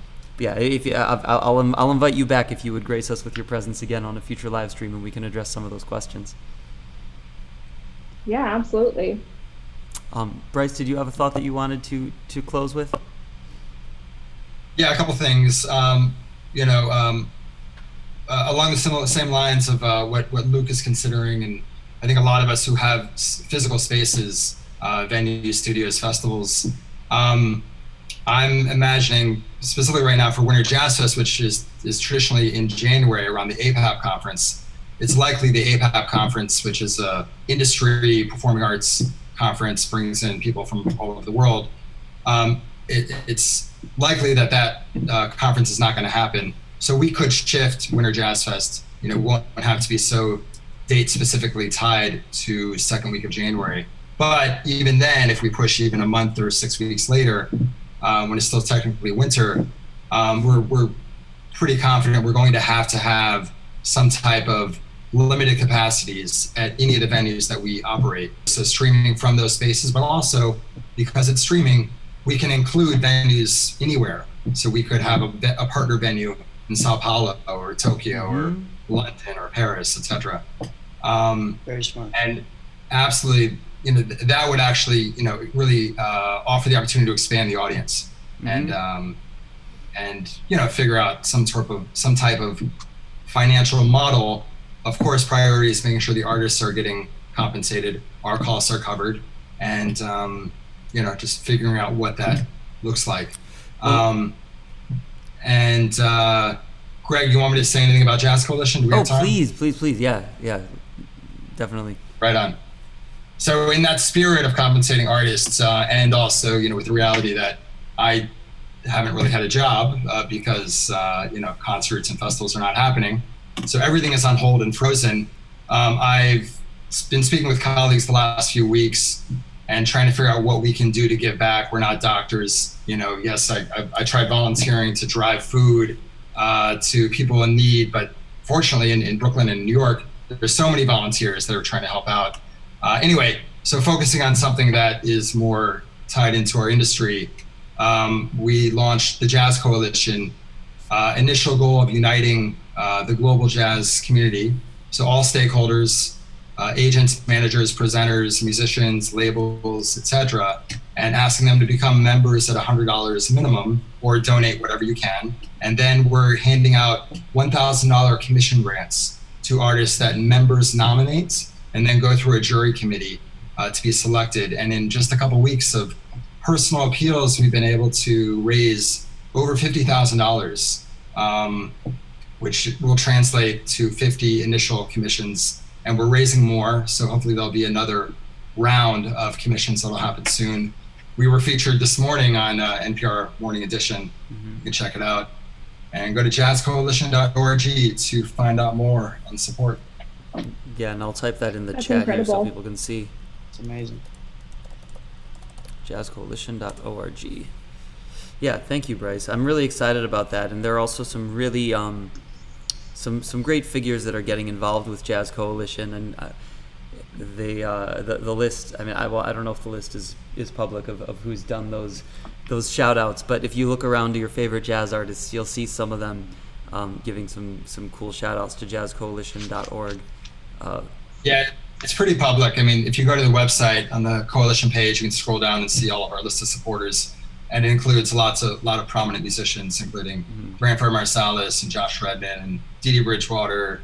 [SPEAKER 1] invite you back if you would grace us with your presence again on a future live stream, and we can address some of those questions.
[SPEAKER 4] Yeah, absolutely.
[SPEAKER 1] Bryce, did you have a thought that you wanted to close with?
[SPEAKER 5] Yeah, a couple things. Along the same lines of what Luke is considering, and I think a lot of us who have physical spaces, venues, studios, festivals, I'm imagining specifically right now for Winter Jazz Fest, which is traditionally in January around the APAP conference. It's likely the APAP conference, which is a industry performing arts conference, brings in people from all over the world. It's likely that conference is not going to happen. So we could shift Winter Jazz Fest. Won't have to be so date specifically tied to second week of January. But even then, if we push even a month or 6 weeks later, when it's still technically winter, we're pretty confident we're going to have some type of limited capacities at any of the venues that we operate. So streaming from those spaces, but also because it's streaming, we can include venues anywhere. So we could have a partner venue in Sao Paulo or Tokyo or London or Paris, etc.
[SPEAKER 2] Very smart.
[SPEAKER 5] And absolutely, that would actually, really offer the opportunity to expand the audience and figure out some type of financial model. Of course, priority is making sure the artists are getting compensated, our costs are covered, and just figuring out what that looks like. Greg, you want me to say anything about Jazz Coalition? Do we have time?
[SPEAKER 1] Please. Yeah, definitely.
[SPEAKER 5] Right on. So in that spirit of compensating artists, and also, with the reality that I haven't really had a job because, concerts and festivals are not happening. So everything is on hold and frozen. I've been speaking with colleagues the last few weeks and trying to figure out what we can do to give back. We're not doctors. Yes, I tried volunteering to drive food to people in need, but fortunately in Brooklyn and New York, there's so many volunteers that are trying to help out. Anyway, so focusing on something that is more tied into our industry, we launched the Jazz Coalition, initial goal of uniting the global jazz community. So all stakeholders, agents, managers, presenters, musicians, labels, etc., and asking them to become members at $100 minimum or donate whatever you can. And then we're handing out $1,000 commission grants to artists that members nominate and then go through a jury committee to be selected. And in just a couple weeks of personal appeals, we've been able to raise over $50,000, which will translate to 50 initial commissions. And we're raising more, so hopefully there'll be another round of commissions that'll happen soon. We were featured this morning on NPR Morning Edition. You can check it out. And go to jazzcoalition.org to find out more and support.
[SPEAKER 1] Yeah, and I'll type that in the
[SPEAKER 4] That's
[SPEAKER 1] chat
[SPEAKER 4] incredible.
[SPEAKER 1] here so people can see.
[SPEAKER 2] It's amazing.
[SPEAKER 1] jazzcoalition.org. Yeah, thank you, Bryce. I'm really excited about that, and there are also some really some great figures that are getting involved with Jazz Coalition, and the list. I mean, I don't know if the list is public of who's done those shout outs, but if you look around to your favorite jazz artists, you'll see some of them giving some cool shout outs to jazzcoalition.org.
[SPEAKER 5] Yeah, it's pretty public. I mean, if you go to the website on the coalition page, you can scroll down and see all of our list of supporters. And it includes a lot of prominent musicians, including Branford Marsalis and Josh Redman and Dee Dee Bridgewater,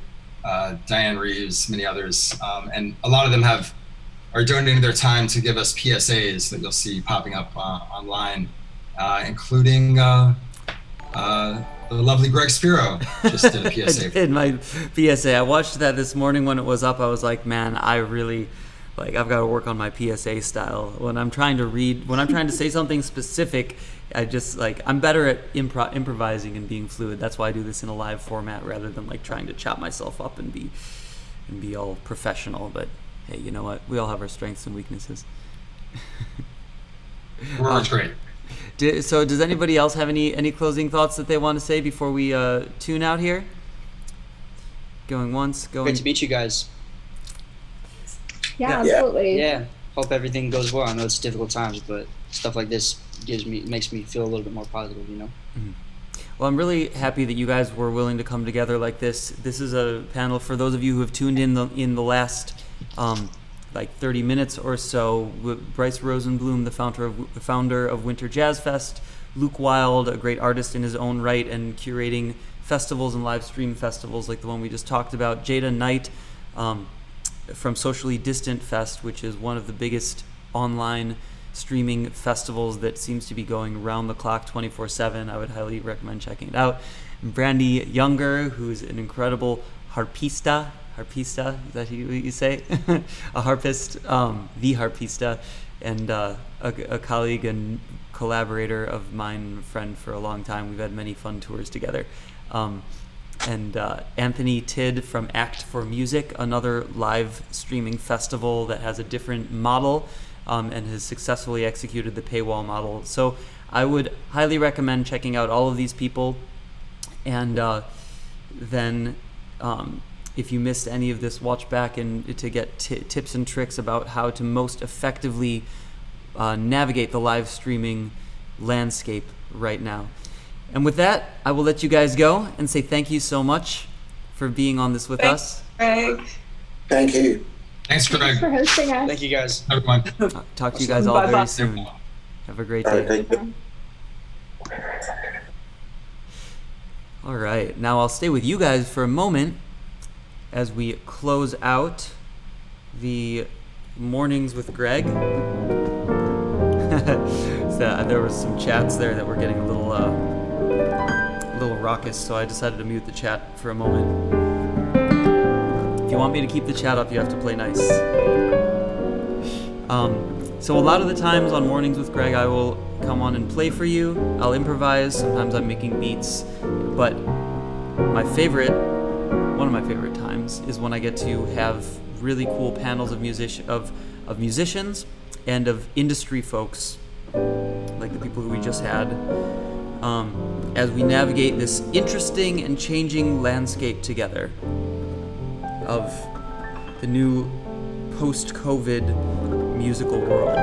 [SPEAKER 5] Diane Reeves, many others. And a lot of them are donating their time to give us PSAs that you'll see popping up online, including the lovely Greg Spiro just did a PSA.
[SPEAKER 1] I did my PSA. I watched that this morning when it was up. I was like, man, I really, I've got to work on my PSA style. When I'm trying to say something specific, I'm better at improvising and being fluid. That's why I do this in a live format rather than trying to chop myself up and be all professional. But hey, you know what? We all have our strengths and weaknesses.
[SPEAKER 5] That's great.
[SPEAKER 1] So does anybody else have any closing thoughts that they want to say before we tune out here? Going once, going...
[SPEAKER 2] Great to meet you guys.
[SPEAKER 4] Yeah, absolutely.
[SPEAKER 2] Yeah. Hope everything goes well. I know it's difficult times, but stuff like this makes me feel a little bit more positive,
[SPEAKER 1] Mm-hmm. Well, I'm really happy that you guys were willing to come together like this. This is a panel for those of you who have tuned in the last 30 minutes or so. Bryce Rosenblum, the founder of Winter Jazz Fest, Luke Wild, a great artist in his own right and curating festivals and live stream festivals like the one we just talked about, Jada Knight from Socially Distant Fest, which is one of the biggest online streaming festivals that seems to be going round the clock 24/7. I would highly recommend checking it out. And Brandy Younger, who's an incredible harpista, is that what you say? A harpist, the harpista, and a colleague and collaborator of mine, friend for a long time. We've had many fun tours together. And Anthony Tidd from Act for Music, another live streaming festival that has a different model and has successfully executed the paywall model. So I would highly recommend checking out all of these people. And then if you missed any of this, watch back and to get tips and tricks about how to most effectively navigate the live streaming landscape right now. And with that, I will let you guys go and say thank you so much for being on this with us.
[SPEAKER 6] Greg.
[SPEAKER 3] Thank you.
[SPEAKER 5] Thanks, Greg.
[SPEAKER 4] Thanks for hosting us.
[SPEAKER 2] Thank you guys.
[SPEAKER 5] Everyone.
[SPEAKER 1] Talk to you guys all
[SPEAKER 6] Bye-bye.
[SPEAKER 1] very soon. Have a great day.
[SPEAKER 3] Thank you.
[SPEAKER 1] All right, now I'll stay with you guys for a moment as we close out the mornings with Greg. So, there was some chats there that were getting a little raucous, so I decided to mute the chat for a moment. If you want me to keep the chat up, you have to play nice. So a lot of the times on Mornings with Greg, I will come on and play for you. I'll improvise. Sometimes I'm making beats, but one of my favorite times is when I get to have really cool panels of musicians and of industry folks, like the people who we just had, as we navigate this interesting and changing landscape together of the new post-COVID musical world.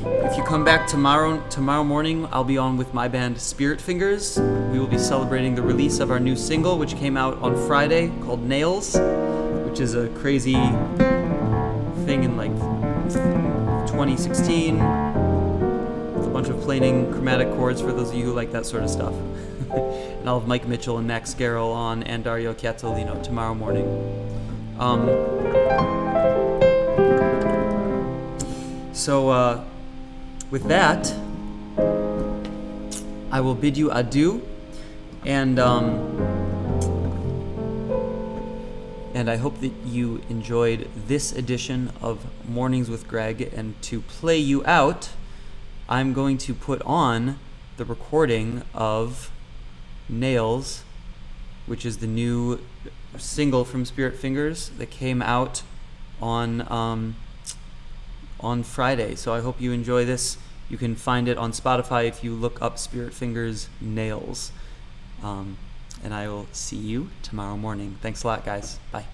[SPEAKER 1] If you come back tomorrow morning, I'll be on with my band Spirit Fingers. We will be celebrating the release of our new single, which came out on Friday, called Nails, which is a crazy thing in like 2016 with a bunch of planing chromatic chords for those of you who like that sort of stuff. And I'll have Mike Mitchell and Max Garrel on and Dario Chiattolino tomorrow morning. So with that, I will bid you adieu, and I hope that you enjoyed this edition of Mornings with Greg. And to play you out, I'm going to put on the recording of Nails, which is the new single from Spirit Fingers that came out on Friday. So I hope you enjoy this. You can find it on Spotify if you look up Spirit Fingers Nails. And I will see you tomorrow morning. Thanks a lot, guys. Bye.